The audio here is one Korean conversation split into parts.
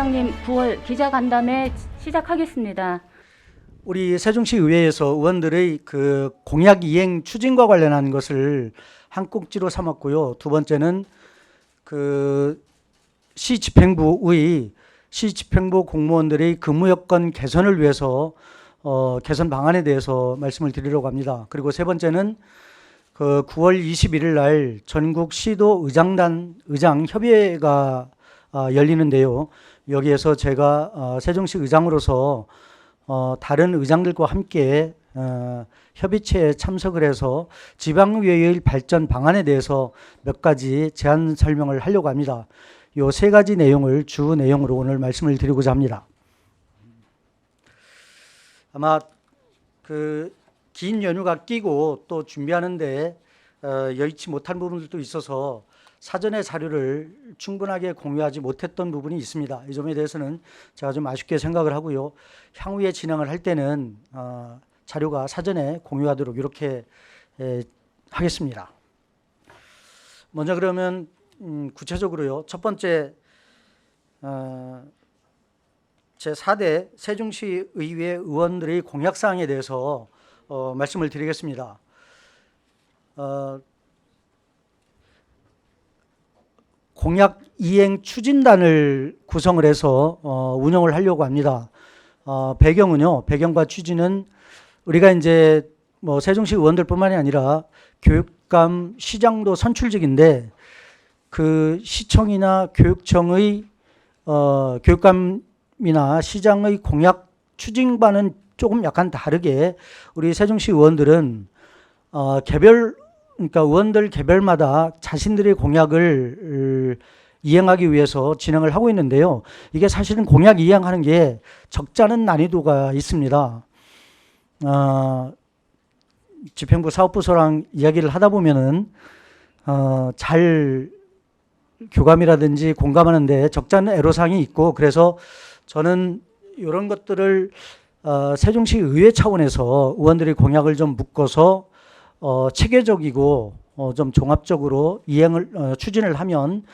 의장님 9월 기자간담회 시작하겠습니다. 우리 세종시 의회에서 의원들의 그 공약 이행 추진과 관련한 것을 한 꼭지로 삼았고요. 두 번째는 그 시 집행부 공무원들의 근무 여건 개선을 위해서 개선 방안에 대해서 말씀을 드리려고 합니다. 그리고 세 번째는 그 9월 21일 날 전국 시도 의장 협의회가 열리는데요. 여기에서 제가 세종시 의장으로서 다른 의장들과 함께 협의체에 참석을 해서 지방의회의 발전 방안에 대해서 몇 가지 제안 설명을 하려고 합니다. 요 세 가지 내용을 주 내용으로 오늘 말씀을 드리고자 합니다. 아마 그 긴 연휴가 끼고 또 준비하는데 여의치 못한 부분들도 있어서 사전에 자료를 충분하게 공유하지 못했던 부분이 있습니다. 이 점에 대해서는 제가 좀 아쉽게 생각을 하고요. 향후에 진행을 할 때는 자료가 사전에 공유하도록 이렇게 하겠습니다. 먼저 그러면 구체적으로요. 첫 번째 제4대 세종시 의회 의원들의 공약사항에 대해서 말씀을 드리겠습니다. 공약 이행 추진단을 구성을 해서 운영을 하려고 합니다. 배경과 취지는 우리가 이제 뭐 세종시 의원들뿐만이 아니라 교육감, 시장도 선출직인데 그 시청이나 교육청의 교육감이나 시장의 공약 추진과는 조금 약간 다르게 우리 세종시 의원들은 그러니까 의원들 개별마다 자신들의 공약을 이행하기 위해서 진행을 하고 있는데요. 이게 사실은 공약 이행하는 게 적잖은 난이도가 있습니다. 집행부 사업부서랑 이야기를 하다 보면은 잘 교감이라든지 공감하는데 적잖은 애로사항이 있고, 그래서 저는 이런 것들을 세종시 의회 차원에서 의원들의 공약을 좀 묶어서 체계적이고 좀 종합적으로 추진을 하면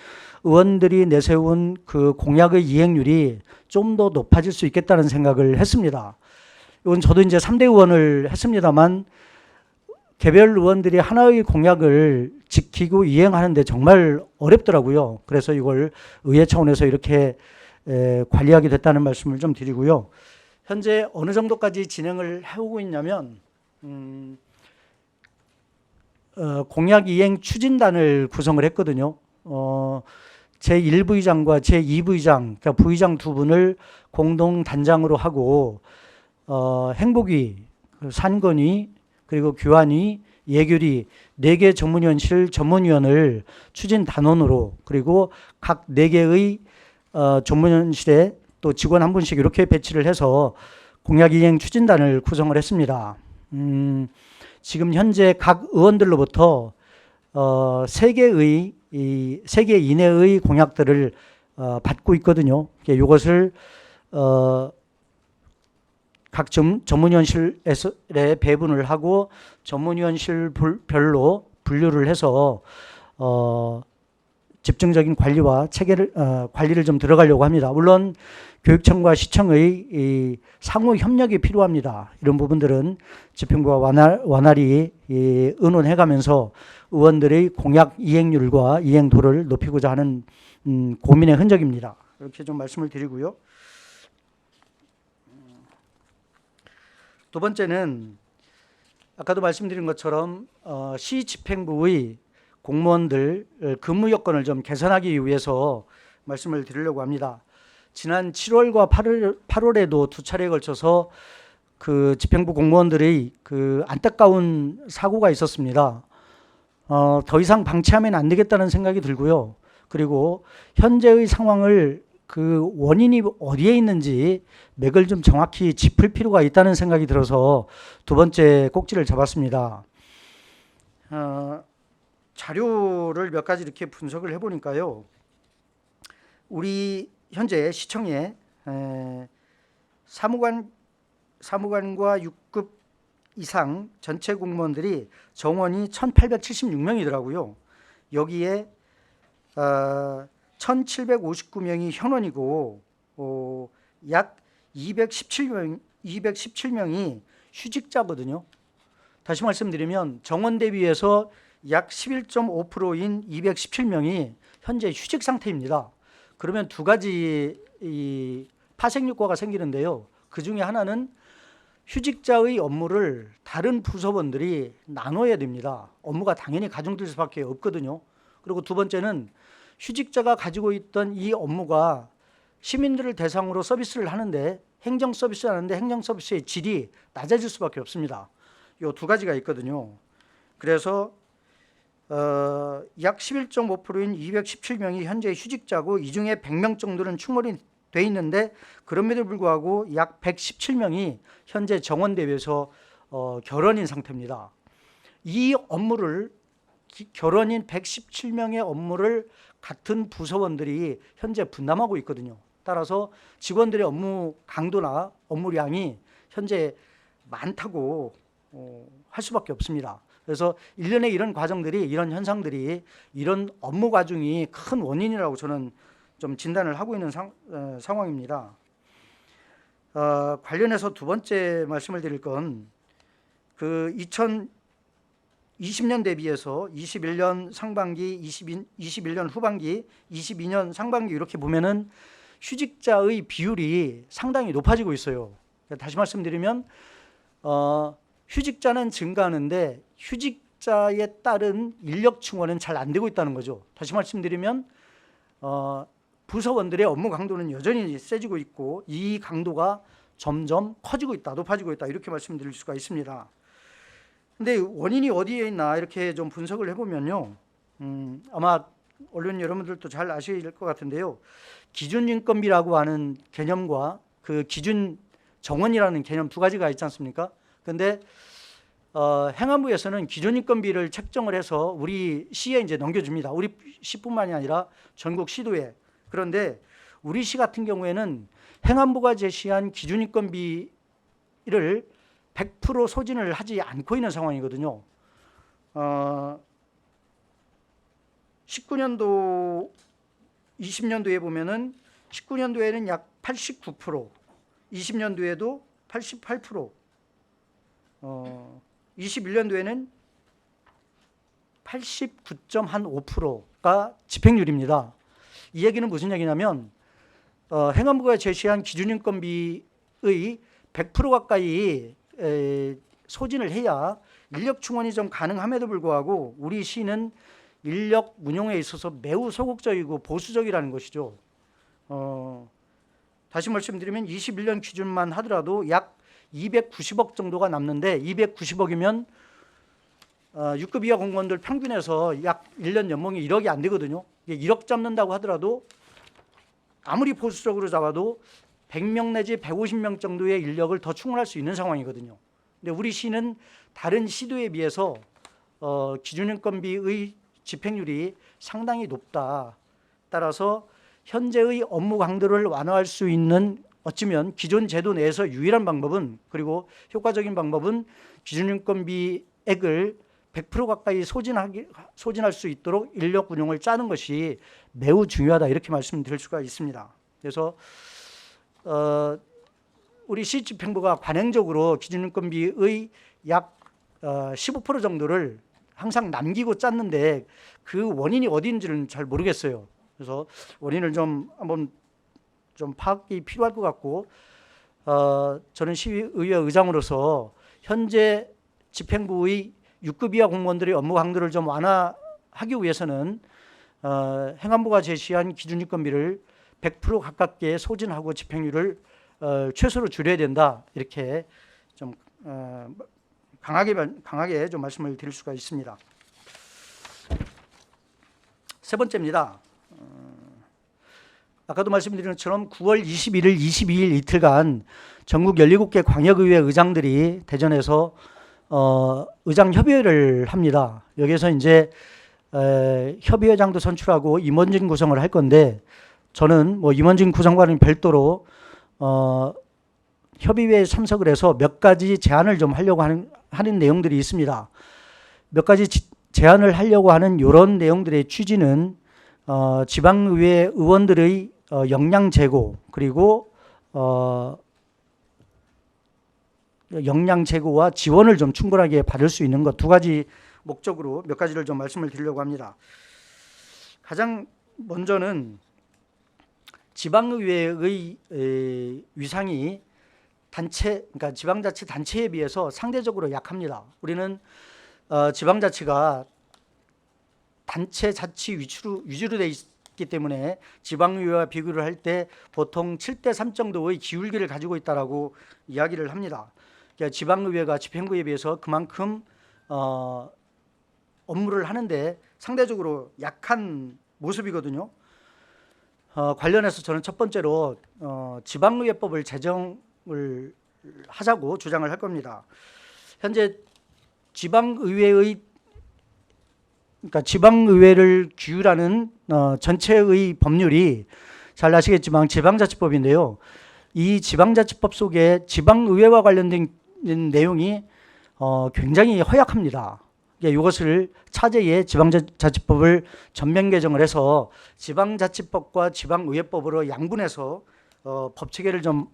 의원들이 내세운 그 공약의 이행률이 좀 더 높아질 수 있겠다는 생각을 했습니다. 이건 저도 이제 3대 의원을 했습니다만 개별 의원들이 하나의 공약을 지키고 이행하는데 정말 어렵더라고요. 그래서 이걸 의회 차원에서 이렇게 관리하게 됐다는 말씀을 좀 드리고요. 현재 어느 정도까지 진행을 해오고 있냐면 공약 이행 추진단을 구성을 했거든요. 제1부의장과 제2부의장, 그러니까 부의장 두 분을 공동 단장으로 하고 행복위, 산건위, 그리고 교환위, 예결위 4개 전문위원실 전문위원을 추진 단원으로, 그리고 각 4개의 전문위원실에 또 직원 한 분씩 이렇게 배치를 해서 공약 이행 추진단을 구성을 했습니다. 지금 현재 각 의원들로부터 3개 이내의 공약들을 받고 있거든요. 이것을 각 전문위원실에 배분을 하고 전문위원실별로 분류를 해서 집중적인 관리와 관리를 좀 들어가려고 합니다. 물론 교육청과 시청의 상호 협력이 필요합니다. 이런 부분들은 집행부와 완활히 의논해가면서 의원들의 공약 이행률과 이행도를 높이고자 하는 고민의 흔적입니다. 이렇게 좀 말씀을 드리고요. 두 번째는 아까도 말씀드린 것처럼 시 집행부의 공무원들 근무 여건을 좀 개선하기 위해서 말씀을 드리려고 합니다. 지난 7월과 8월에도 두 차례에 걸쳐서 그 집행부 공무원들의 그 안타까운 사고가 있었습니다. 더 이상 방치하면 안 되겠다는 생각이 들고요. 그리고 현재의 상황을 그 원인이 어디에 있는지 맥을 좀 정확히 짚을 필요가 있다는 생각이 들어서 두 번째 꼭지를 잡았습니다. 자료를 몇 가지 이렇게 분석을 해보니까요. 우리 현재 시청에 사무관과 6급 이상 전체 공무원들이 정원이 1876명이더라고요. 여기에 1759명이 현원이고 약 217명이 휴직자거든요. 다시 말씀드리면 정원 대비해서 약 11.5%인 217명이 현재 휴직 상태입니다. 그러면 두 가지 이 파생효과가 생기는데요. 그 중에 하나는 휴직자의 업무를 다른 부서원들이 나눠야 됩니다. 업무가 당연히 가중될 수밖에 없거든요. 그리고 두 번째는 휴직자가 가지고 있던 이 업무가 시민들을 대상으로 서비스를 하는데 행정 서비스를 하는데 행정 서비스의 질이 낮아질 수밖에 없습니다. 이 두 가지가 있거든요. 그래서 약 11.5%인 217명이 현재 휴직자고 이 중에 100명 정도는 충원이 돼 있는데 그럼에도 불구하고 약 117명이 현재 정원 대비해서 결원인 상태입니다. 이 업무를 결원인 117명의 업무를 같은 부서원들이 현재 분담하고 있거든요. 따라서 직원들의 업무 강도나 업무량이 현재 많다고 할 수밖에 없습니다. 그래서 일련의 이런 과정들이 이런 현상들이 이런 업무 과중이 큰 원인이라고 저는 좀 진단을 하고 있는 상황입니다. 관련해서 두 번째 말씀을 드릴 건 그 2020년 대비해서 21년 상반기, 21년 후반기, 22년 상반기 이렇게 보면은 휴직자의 비율이 상당히 높아지고 있어요. 다시 말씀드리면 휴직자는 증가하는데 휴직자에 따른 인력 충원은 잘 안 되고 있다는 거죠. 다시 말씀드리면 부서원들의 업무 강도는 여전히 세지고 있고 이 강도가 점점 커지고 있다, 높아지고 있다 이렇게 말씀드릴 수가 있습니다. 근데 원인이 어디에 있나 이렇게 좀 분석을 해보면요, 아마 언론 여러분들도 잘 아실 것 같은데요, 기준인건비라고 하는 개념과 그 기준 정원이라는 개념 두 가지가 있지 않습니까? 근데 행안부에서는 기준인건비를 책정을 해서 우리 시에 이제 넘겨줍니다. 우리 시뿐만이 아니라 전국 시도에. 그런데 우리 시 같은 경우에는 행안부가 제시한 기준인건비를 100% 소진을 하지 않고 있는 상황이거든요. 19년도, 20년도에 보면은 19년도에는 약 89%, 20년도에도 88%, 21년도에는 89.5%가 집행률입니다. 이 얘기는 무슨 얘기냐면 행안부가 제시한 기준인건비의 100% 가까이 소진을 해야 인력 충원이 좀 가능함에도 불구하고 우리 시는 인력 운용에 있어서 매우 소극적이고 보수적이라는 것이죠. 다시 말씀드리면 21년 기준만 하더라도 약 290억 정도가 남는데 290억이면 6급 이하 공무원들 평균에서 약 1년 연봉이 1억이 안 되거든요. 1억 잡는다고 하더라도 아무리 보수적으로 잡아도 100명 내지 150명 정도의 인력을 더 충원할 수 있는 상황이거든요. 근데 우리 시는 다른 시도에 비해서 기준인건비의 집행률이 상당히 높다. 따라서 현재의 업무 강도를 완화할 수 있는 어쩌면 기존 제도 내에서 유일한 방법은, 그리고 효과적인 방법은 기준인건비액을 100% 가까이 소진할 수 있도록 인력 운용을 짜는 것이 매우 중요하다 이렇게 말씀드릴 수가 있습니다. 그래서 우리 시집행부가 관행적으로 기준인건비의 약 15% 정도를 항상 남기고 짰는데 그 원인이 어디인지는 잘 모르겠어요. 그래서 원인을 좀 한번 좀 파악이 필요할 것 같고, 저는 시의회 의장으로서 현재 집행부의 6급 이하 공무원들의 업무 강도를 좀 완화하기 위해서는 행안부가 제시한 기준인건비를 100% 가깝게 소진하고 집행률을 최소로 줄여야 된다 이렇게 좀 강하게 좀 말씀을 드릴 수가 있습니다. 세 번째입니다. 아까도 말씀드린 것처럼 9월 21일, 22일 이틀간 전국 17개 광역의회 의장들이 대전에서 의장 협의회를 합니다. 여기서 이제 협의회장도 선출하고 임원진 구성을 할 건데, 저는 뭐 임원진 구성과는 별도로 협의회에 참석을 해서 몇 가지 제안을 좀 하려고 하는 내용들이 있습니다. 몇 가지 제안을 하려고 하는 이런 내용들의 취지는 지방의회 의원들의 역량 제고 그리고 역량 제고와 지원을 좀 충분하게 받을 수 있는 것 두 가지 목적으로 몇 가지를 좀 말씀을 드리려고 합니다. 가장 먼저는 지방의회의 위상이 그러니까 지방자치 단체에 비해서 상대적으로 약합니다. 우리는 지방자치가 단체 자치 위주로 돼 있기 때문에 지방의회와 비교를 할 때 보통 7대3 정도의 기울기를 가지고 있다라고 이야기를 합니다. 그러니까 지방의회가 집행부에 비해서 그만큼 업무를 하는데 상대적으로 약한 모습이거든요. 관련해서 저는 첫 번째로 지방의회법을 제정을 하자고 주장을 할 겁니다. 현재 지방의회를 규율하는 전체의 법률이 잘 아시겠지만 지방자치법인데요. 이 지방자치법 속에 지방의회와 관련된 내용이 굉장히 허약합니다. 이것을 차제에 지방자치법을 전면 개정을 해서 지방자치법과 지방의회법으로 양분해서 법 체계를 좀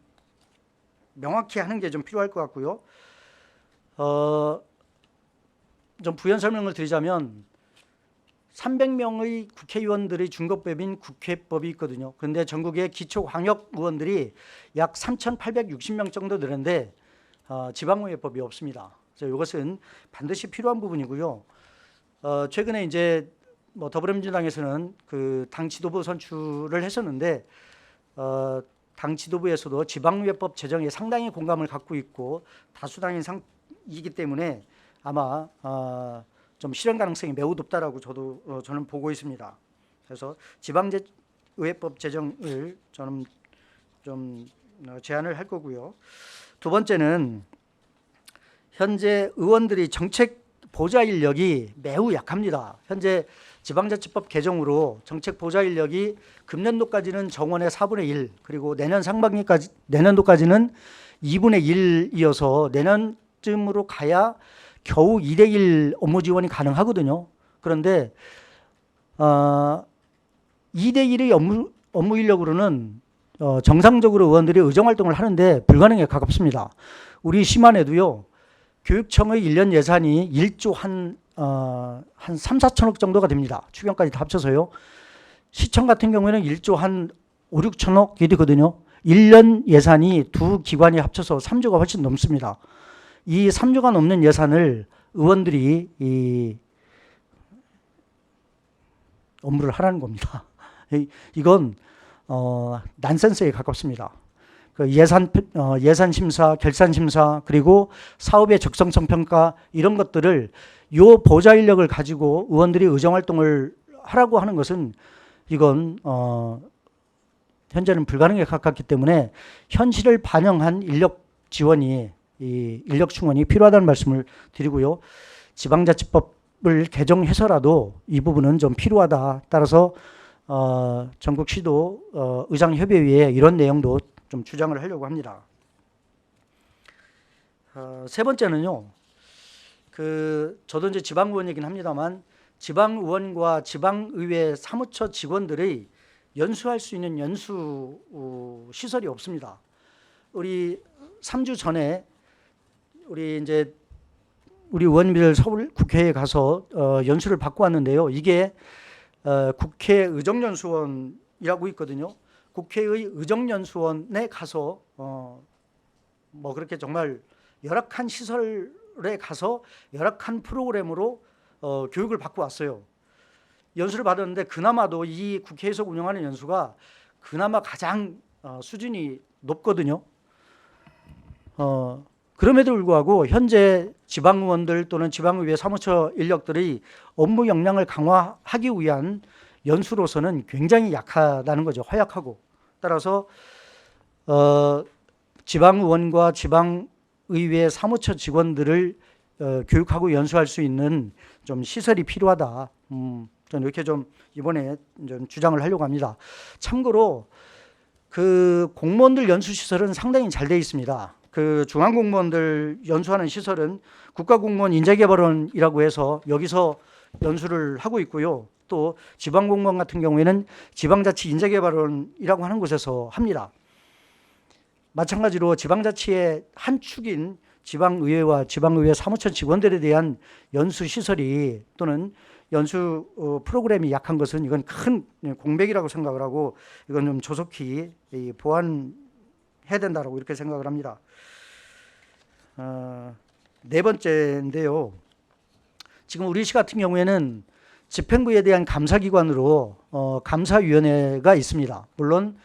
명확히 하는 게 좀 필요할 것 같고요. 좀 부연 설명을 드리자면 300명의 국회의원들의 준급법인 국회법이 있거든요. 그런데 전국의 기초광역의원들이 약 3,860명 정도 되는데 지방의회법이 없습니다. 그래서 이것은 반드시 필요한 부분이고요. 최근에 이제 더불어민주당에서는 그 당 지도부 선출을 했었는데 당 지도부에서도 지방의회법 제정에 상당히 공감을 갖고 있고 다수당이 이기 때문에 아마 좀 실현 가능성이 매우 높다라고 저는 보고 있습니다. 그래서 지방의회법 제정을 저는 좀 제안을 할 거고요. 두 번째는 현재 의원들이 정책 보좌 인력이 매우 약합니다. 현재 지방자치법 개정으로 정책 보좌 인력이 금년도까지는 정원의 4분의 1 그리고 내년도까지는 2분의 1이어서 내년쯤으로 가야 겨우 2대1 업무 지원이 가능하거든요. 그런데 2대1의 업무 인력으로는 정상적으로 의원들이 의정활동을 하는데 불가능에 가깝습니다. 우리 시만에도요. 교육청의 1년 예산이 1조 한 3, 4천억 정도가 됩니다. 추경까지 다 합쳐서요. 시청 같은 경우에는 1조 한 5, 6천억이 되거든요. 1년 예산이 두 기관이 합쳐서 3조가 훨씬 넘습니다. 이 3조가 넘는 예산을 의원들이 이 업무를 하라는 겁니다. 이건 난센스에 가깝습니다. 그 예산 심사, 결산 심사, 그리고 사업의 적성성 평가 이런 것들을 요 보좌 인력을 가지고 의원들이 의정 활동을 하라고 하는 것은 이건 현재는 불가능에 가깝기 때문에 현실을 반영한 인력 지원이 이 인력 충원이 필요하다는 말씀을 드리고요. 지방자치법을 개정해서라도 이 부분은 좀 필요하다. 따라서 전국시도 의장협의회에 이런 내용도 좀 주장을 하려고 합니다. 세 번째는요. 저도 이제 지방의원이긴 합니다만 지방의원과 지방의회 사무처 직원들의 연수할 수 있는 연수 시설이 없습니다. 우리 3주 전에 우리 의원님들 서울 국회에 가서 연수를 받고 왔는데요. 이게 국회 의정연수원이라고 있거든요. 국회의 의정연수원에 가서 그렇게 정말 열악한 시설에 가서 열악한 프로그램으로 교육을 받고 왔어요. 연수를 받았는데 그나마도 이 국회에서 운영하는 연수가 그나마 가장 수준이 높거든요. 그럼에도 불구하고 현재 지방의원들 또는 지방의회 사무처 인력들의 업무 역량을 강화하기 위한 연수로서는 굉장히 약하다는 거죠. 허약하고. 따라서 지방의원과 지방의회 사무처 직원들을 교육하고 연수할 수 있는 좀 시설이 필요하다. 저는 이렇게 좀 이번에 좀 주장을 하려고 합니다. 참고로 그 공무원들 연수 시설은 상당히 잘 돼 있습니다. 그 중앙공무원들 연수하는 시설은 국가공무원 인재개발원이라고 해서 여기서 연수를 하고 있고요. 또 지방공무원 같은 경우에는 지방자치 인재개발원이라고 하는 곳에서 합니다. 마찬가지로 지방자치의 한 축인 지방의회와 지방의회 사무처 직원들에 대한 연수 시설이 또는 연수 프로그램이 약한 것은 이건 큰 공백이라고 생각을 하고 이건 좀 조속히 보완해야 된다고 이렇게 생각을 합니다. 네 번째인데요. 지금 우리시 같은 경우에는 집행부에 대한 감사기관으로 감사위원회가 있습니다. 물론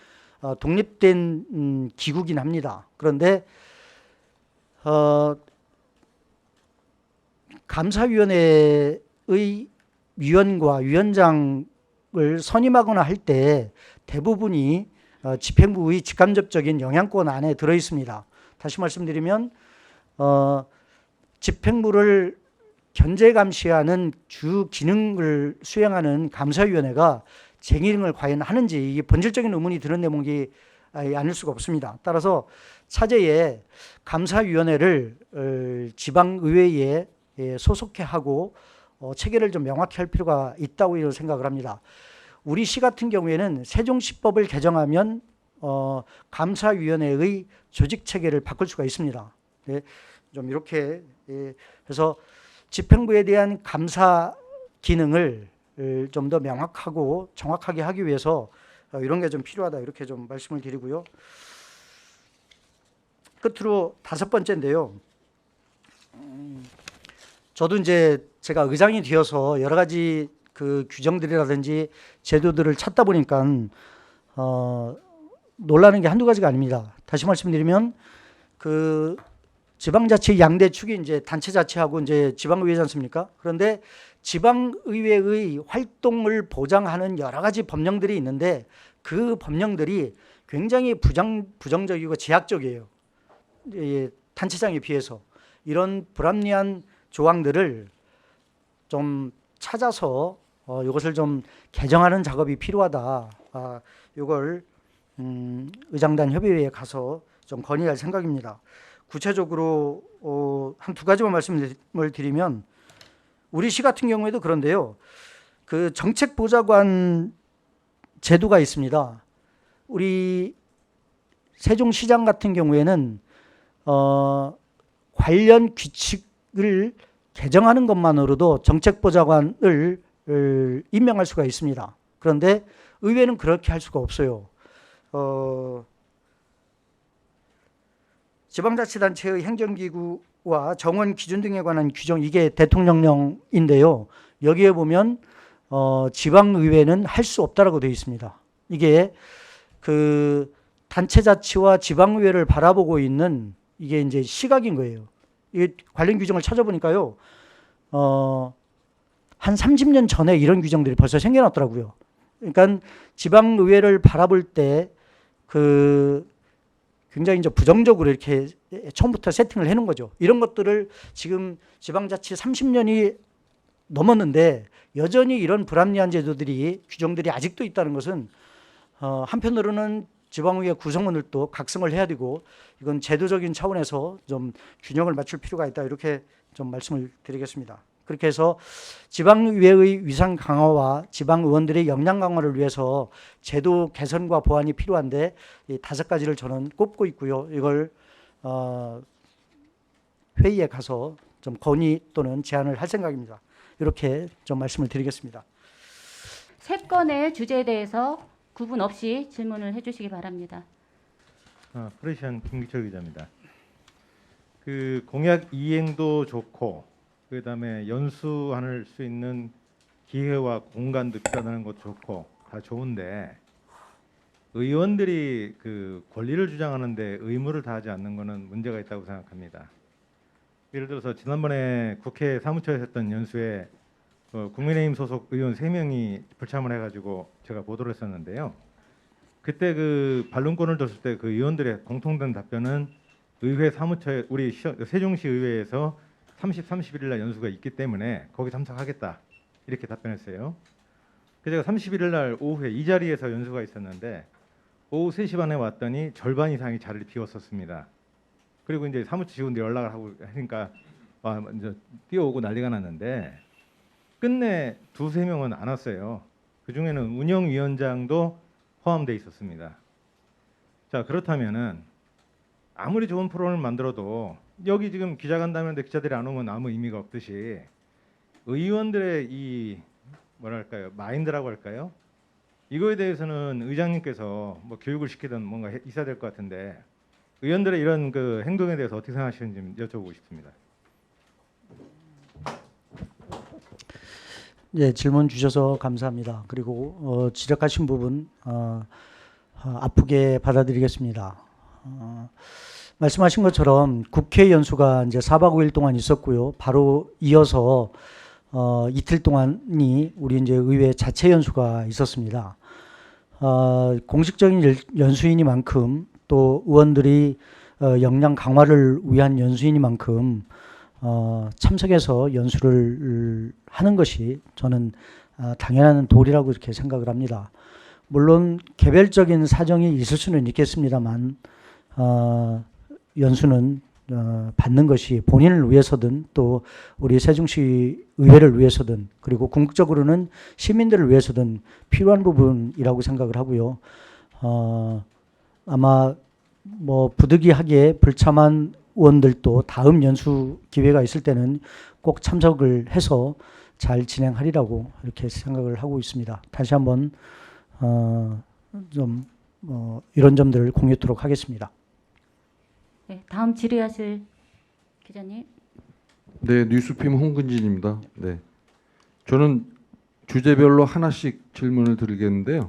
독립된 기구긴 합니다. 그런데 감사위원회의 위원과 위원장을 선임하거나 할 때 대부분이 집행부의 직간접적인 영향권 안에 들어 있습니다. 다시 말씀드리면 집행부를 견제 감시하는 주 기능을 수행하는 감사위원회가 제 기능을 과연 하는지 이게 본질적인 의문이 드는 대목이 아닐 수가 없습니다. 따라서 차제에 감사위원회를 지방의회에 소속해 하고 체계를 좀 명확히 할 필요가 있다고 생각을 합니다. 우리 시 같은 경우에는 세종시법을 개정하면 감사위원회의 조직 체계를 바꿀 수가 있습니다. 네, 좀 이렇게 그래서 집행부에 대한 감사 기능을 좀 더 명확하고 정확하게 하기 위해서 이런 게 좀 필요하다 이렇게 좀 말씀을 드리고요. 끝으로 다섯 번째인데요. 저도 이제 제가 의장이 되어서 여러 가지 그 규정들이라든지 제도들을 찾다 보니까 놀라는 게 한두 가지가 아닙니다. 다시 말씀드리면 그 지방자치 양대 축이 이제 단체자치하고 이제 지방의회지 않습니까? 그런데 지방의회의 활동을 보장하는 여러 가지 법령들이 있는데 그 법령들이 굉장히 부정적이고 제약적이에요. 단체장에 비해서 이런 불합리한 조항들을 좀 찾아서 이것을 좀 개정하는 작업이 필요하다. 이걸 의장단 협의회에 가서 좀 건의할 생각입니다. 구체적으로 한 두 가지만 말씀을 드리면 우리 시 같은 경우에도 그런데요. 그 정책보좌관 제도가 있습니다. 우리 세종시장 같은 경우에는 관련 규칙을 개정하는 것만으로도 정책보좌관을 임명할 수가 있습니다. 그런데 의회는 그렇게 할 수가 없어요. 지방자치단체의 행정기구와 정원 기준 등에 관한 규정 이게 대통령령인데요. 여기에 보면 지방의회는 할 수 없다라고 되어 있습니다. 이게 그 단체자치와 지방의회를 바라보고 있는 이게 이제 시각인 거예요. 이 관련 규정을 찾아보니까요. 한 30년 전에 이런 규정들이 벌써 생겨났더라고요. 그러니까 지방의회를 바라볼 때 그 굉장히 이제 부정적으로 이렇게 처음부터 세팅을 해놓은 거죠. 이런 것들을 지금 지방자치 30년이 넘었는데 여전히 이런 불합리한 제도들이 규정들이 아직도 있다는 것은 한편으로는 지방의회 구성원을 또 각성을 해야 되고 이건 제도적인 차원에서 좀 균형을 맞출 필요가 있다 이렇게 좀 말씀을 드리겠습니다. 그렇게 해서 지방의회의 위상 강화와 지방의원들의 역량 강화를 위해서 제도 개선과 보완이 필요한데 이 다섯 가지를 저는 꼽고 있고요. 이걸 회의에 가서 좀 건의 또는 제안을 할 생각입니다. 이렇게 좀 말씀을 드리겠습니다. 세 건의 주제에 대해서 구분 없이 질문을 해주시기 바랍니다. 프레시안 김기철 기자입니다. 그 공약 이행도 좋고 그다음에 연수할 수 있는 기회와 공간도 필요하다는 것 좋고 다 좋은데 의원들이 그 권리를 주장하는데 의무를 다하지 않는 것은 문제가 있다고 생각합니다. 예를 들어서 지난번에 국회 사무처에서 했던 연수에 국민의힘 소속 의원 3명이 불참을 해가지고 제가 보도를 했었는데요. 그때 그 반론권을 줬을 때 그 의원들의 공통된 답변은 의회 사무처에 우리 세종시 의회에서 31일 날 연수가 있기 때문에 거기 참석하겠다 이렇게 답변했어요. 그래서 제가 31일 날 오후에 이 자리에서 연수가 있었는데 오후 3시 반에 왔더니 절반 이상이 자리를 비웠었습니다. 그리고 이제 사무처 직원들이 연락을 하고 하니까 이제 뛰어오고 난리가 났는데 끝내 두세 명은 안 왔어요. 그 중에는 운영위원장도 포함되어 있었습니다. 자, 그렇다면은 아무리 좋은 프로그램을 만들어도 여기 지금 기자간담회인데 기자들이 안 오면 아무 의미가 없듯이 의원들의 이 뭐랄까요, 마인드라고 할까요? 이거에 대해서는 의장님께서 뭐 교육을 시키든 뭔가 있어야 될 것 같은데 의원들의 이런 그 행동에 대해서 어떻게 생각하시는지 여쭤보고 싶습니다. 예, 질문 주셔서 감사합니다. 그리고 지적하신 부분 아프게 받아들이겠습니다. 말씀하신 것처럼 국회 연수가 이제 4박 5일 동안 있었고요. 바로 이어서 이틀 동안이 우리 이제 의회 자체 연수가 있었습니다. 공식적인 연수이니만큼 또 의원들이 역량 강화를 위한 연수이니만큼 참석해서 연수를 하는 것이 저는 당연한 도리라고 이렇게 생각을 합니다. 물론 개별적인 사정이 있을 수는 있겠습니다만 연수는 받는 것이 본인을 위해서든 또 우리 세종시 의회를 위해서든 그리고 궁극적으로는 시민들을 위해서든 필요한 부분이라고 생각을 하고요. 아마 뭐 부득이하게 불참한 의원들도 다음 연수 기회가 있을 때는 꼭 참석을 해서 잘 진행하리라고 이렇게 생각을 하고 있습니다. 다시 한번 이런 점들을 공유토록 하겠습니다. 네, 다음 질의하실 기자님. 네, 뉴스핌 홍근진입니다. 네, 저는 주제별로 하나씩 질문을 드리겠는데요.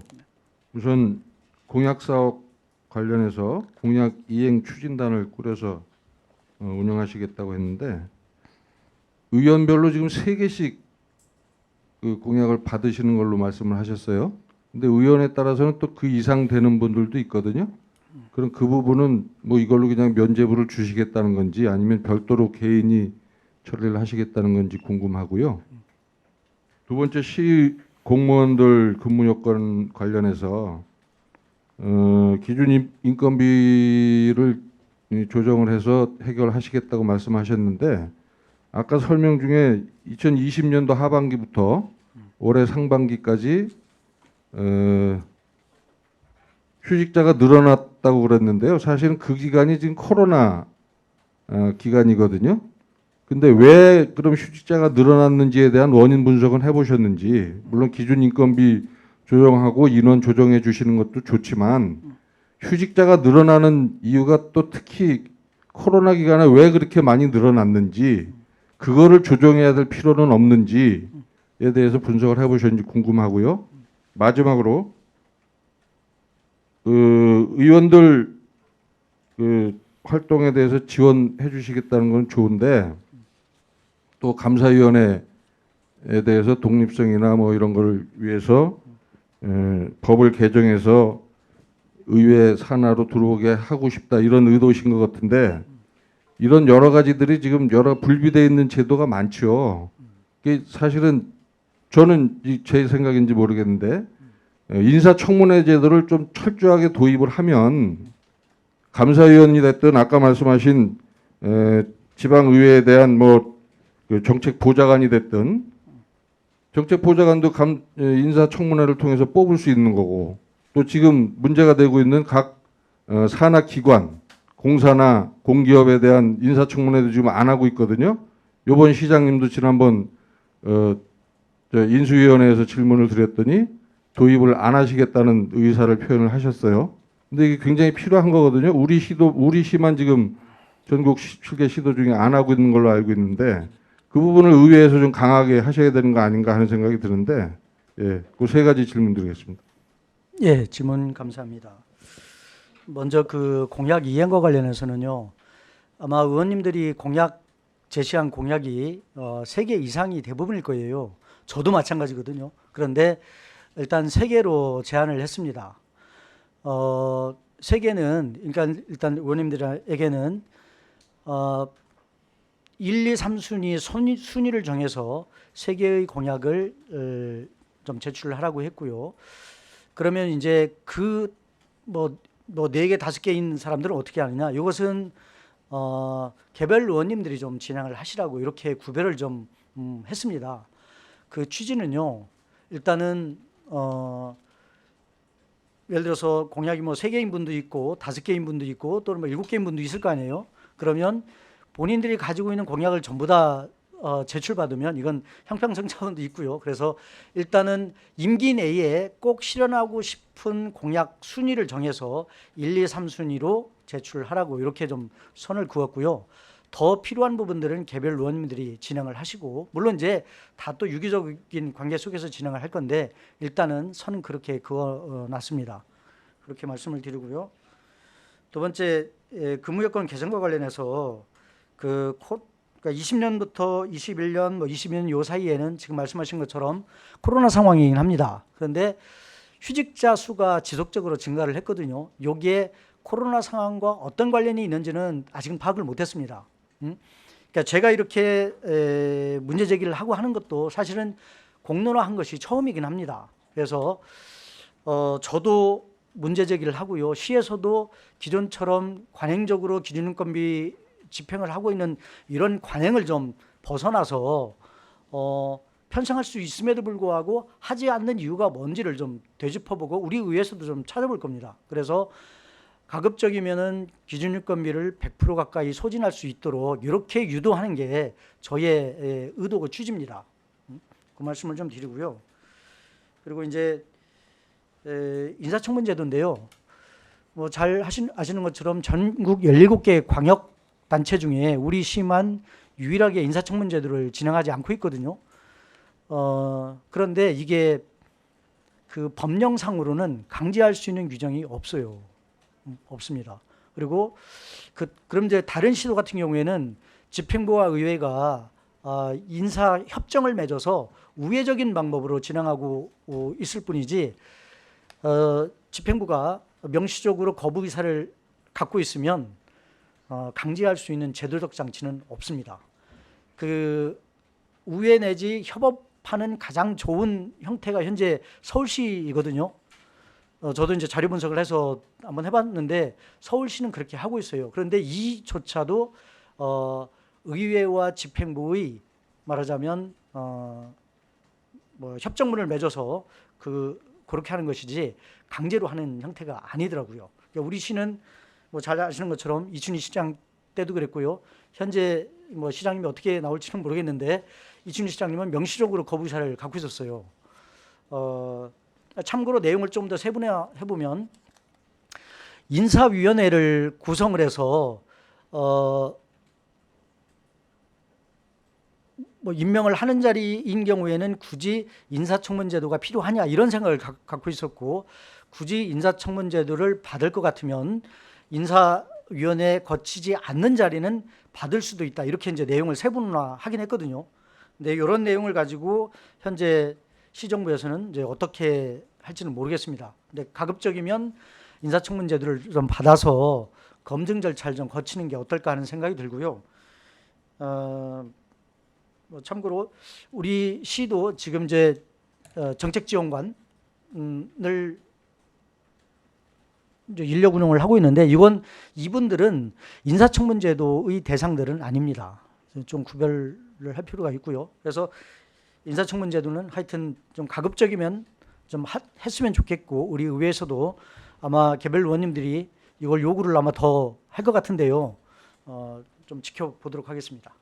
우선 공약 사업 관련해서 공약 이행 추진단을 꾸려서 운영하시겠다고 했는데 의원별로 지금 3개씩 그 공약을 받으시는 걸로 말씀을 하셨어요. 근데 의원에 따라서는 또 그 이상 되는 분들도 있거든요. 그럼 그 부분은 뭐 이걸로 그냥 면죄부를 주시겠다는 건지 아니면 별도로 개인이 처리를 하시겠다는 건지 궁금하고요. 두 번째, 시 공무원들 근무 여건 관련해서 기준 인건비를 조정을 해서 해결하시겠다고 말씀하셨는데 아까 설명 중에 2020년도 하반기부터 올해 상반기까지 휴직자가 늘어났다고 그랬는데요. 사실은 그 기간이 지금 코로나 기간이거든요. 근데 왜 그럼 휴직자가 늘어났는지에 대한 원인 분석은 해보셨는지, 물론 기준 인건비 조정하고 인원 조정해 주시는 것도 좋지만 휴직자가 늘어나는 이유가 또 특히 코로나 기간에 왜 그렇게 많이 늘어났는지, 그거를 조정해야 될 필요는 없는지에 대해서 분석을 해보셨는지 궁금하고요. 마지막으로 의원들 활동에 대해서 지원해 주시겠다는 건 좋은데 또 감사위원회에 대해서 독립성이나 뭐 이런 걸 위해서 법을 개정해서 의회 산하로 들어오게 하고 싶다 이런 의도신 것 같은데 이런 여러 가지들이 지금 여러 불비되어 있는 제도가 많죠. 이게 사실은 저는 제 생각인지 모르겠는데 인사청문회 제도를 좀 철저하게 도입을 하면 감사위원이 됐든 아까 말씀하신 지방의회에 대한 뭐 정책 보좌관이 됐든 정책 보좌관도 인사청문회를 통해서 뽑을 수 있는 거고 또 지금 문제가 되고 있는 각 산하 기관, 공사나 공기업에 대한 인사청문회도 지금 안 하고 있거든요. 이번 시장님도 지난번 인수위원회에서 질문을 드렸더니 도입을 안 하시겠다는 의사를 표현을 하셨어요. 근데 이게 굉장히 필요한 거거든요. 우리 시만 지금 전국 7개 시도 중에 안 하고 있는 걸로 알고 있는데 그 부분을 의회에서 좀 강하게 하셔야 되는 거 아닌가 하는 생각이 드는데 예, 그 3가지 질문 드리겠습니다. 예, 질문 감사합니다. 먼저 그 공약 이행과 관련해서는요. 아마 의원님들이 제시한 공약이 3개 이상이 대부분일 거예요. 저도 마찬가지거든요. 그런데 일단 3개로 제안을 했습니다. 3개는 그러니까 일단 의원님들에게는 1, 2, 3순위 순위를 정해서 3개의 공약을 좀 제출하라고 했고요. 그러면 이제 뭐 4개, 5개인 사람들은 어떻게 하느냐? 이것은 개별 의원님들이 좀 진행을 하시라고 이렇게 구별을 좀 했습니다. 그 취지는요. 일단은 예를 들어서 공약이 뭐 3개인 분도 있고 5개인 분도 있고 또는 뭐 7개인 분도 있을 거 아니에요. 그러면 본인들이 가지고 있는 공약을 전부 다 제출받으면 이건 형평성 차원도 있고요. 그래서 일단은 임기 내에 꼭 실현하고 싶은 공약 순위를 정해서 1, 2, 3순위로 제출하라고 이렇게 좀 선을 그었고요. 더 필요한 부분들은 개별 의원님들이 진행을 하시고, 물론 이제 다 또 유기적인 관계 속에서 진행을 할 건데 일단은 선은 그렇게 그어놨습니다. 그렇게 말씀을 드리고요. 두 번째, 근무여건 개선과 관련해서 그러니까 20년부터 21년, 뭐 22년 요 사이에는 지금 말씀하신 것처럼 코로나 상황이긴 합니다. 그런데 휴직자 수가 지속적으로 증가를 했거든요. 여기에 코로나 상황과 어떤 관련이 있는지는 아직은 파악을 못했습니다. 그러니까 제가 이렇게 문제 제기를 하고 하는 것도 사실은 공론화한 것이 처음이긴 합니다. 그래서 저도 문제 제기를 하고요. 시에서도 기존처럼 관행적으로 기준인건비 집행을 하고 있는 이런 관행을 좀 벗어나서 편성할 수 있음에도 불구하고 하지 않는 이유가 뭔지를 좀 되짚어보고 우리 의회에서도 좀 찾아볼 겁니다. 그래서 가급적이면은 기준인건비를 100% 가까이 소진할 수 있도록 이렇게 유도하는 게 저의 의도고 취지입니다. 그 말씀을 좀 드리고요. 그리고 이제 인사청문 제도인데요. 뭐 잘 아시는 것처럼 전국 17개 광역 단체 중에 우리 시만 유일하게 인사청문 제도를 진행하지 않고 있거든요. 그런데 이게 그 법령상으로는 강제할 수 있는 규정이 없어요. 없습니다. 그리고 그럼 이제 다른 시도 같은 경우에는 집행부와 의회가 인사 협정을 맺어서 우회적인 방법으로 진행하고 있을 뿐이지 집행부가 명시적으로 거부 의사를 갖고 있으면 강제할 수 있는 제도적 장치는 없습니다. 그 우회 내지 협업하는 가장 좋은 형태가 현재 서울시이거든요. 저도 이제 자료 분석을 해서 한번 해봤는데 서울시는 그렇게 하고 있어요. 그런데 이조차도 의회와 집행부의 말하자면 뭐 협정문을 맺어서 그렇게 하는 것이지 강제로 하는 형태가 아니더라고요. 그러니까 우리 시는 뭐 잘 아시는 것처럼 이춘희 시장 때도 그랬고요. 현재 뭐 시장님이 어떻게 나올지는 모르겠는데 이춘희 시장님은 명시적으로 거부 의사를 갖고 있었어요. 참고로 내용을 좀 더 세분화해 보면 인사위원회를 구성을 해서 뭐 임명을 하는 자리인 경우에는 굳이 인사청문 제도가 필요하냐 이런 생각을 갖고 있었고, 굳이 인사청문 제도를 받을 것 같으면 인사위원회 거치지 않는 자리는 받을 수도 있다 이렇게 이제 내용을 세분화하긴 했거든요. 근데 이런 내용을 가지고 현재 시정부에서는 이제 어떻게 할지는 모르겠습니다. 근데 가급적이면 인사청문 제도를 좀 받아서 검증 절차를 좀 거치는 게 어떨까 하는 생각이 들고요. 뭐 참고로 우리 시도 지금 이제 정책지원관을 이제 인력 운영을 하고 있는데 이분들은 인사청문 제도의 대상들은 아닙니다. 좀 구별을 할 필요가 있고요. 그래서 인사청문 제도는 하여튼 좀 가급적이면 좀 했으면 좋겠고 우리 의회에서도 아마 개별 의원님들이 이걸 요구를 아마 더 할 것 같은데요. 좀 지켜보도록 하겠습니다.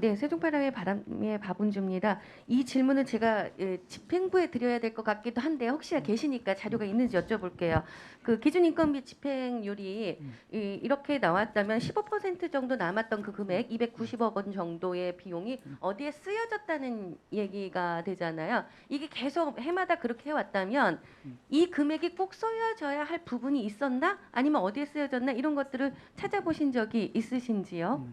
네, 세종파람의 바람의 박은주입니다. 이 질문은 제가 집행부에 드려야 될 것 같기도 한데 혹시나 계시니까 자료가 있는지 여쭤볼게요. 그 기준인건비 집행률이 이렇게 나왔다면 15% 정도 남았던 그 금액 290억 원 정도의 비용이 어디에 쓰여졌다는 얘기가 되잖아요. 이게 계속 해마다 그렇게 해왔다면 이 금액이 꼭 쓰여져야 할 부분이 있었나? 아니면 어디에 쓰여졌나? 이런 것들을 찾아보신 적이 있으신지요?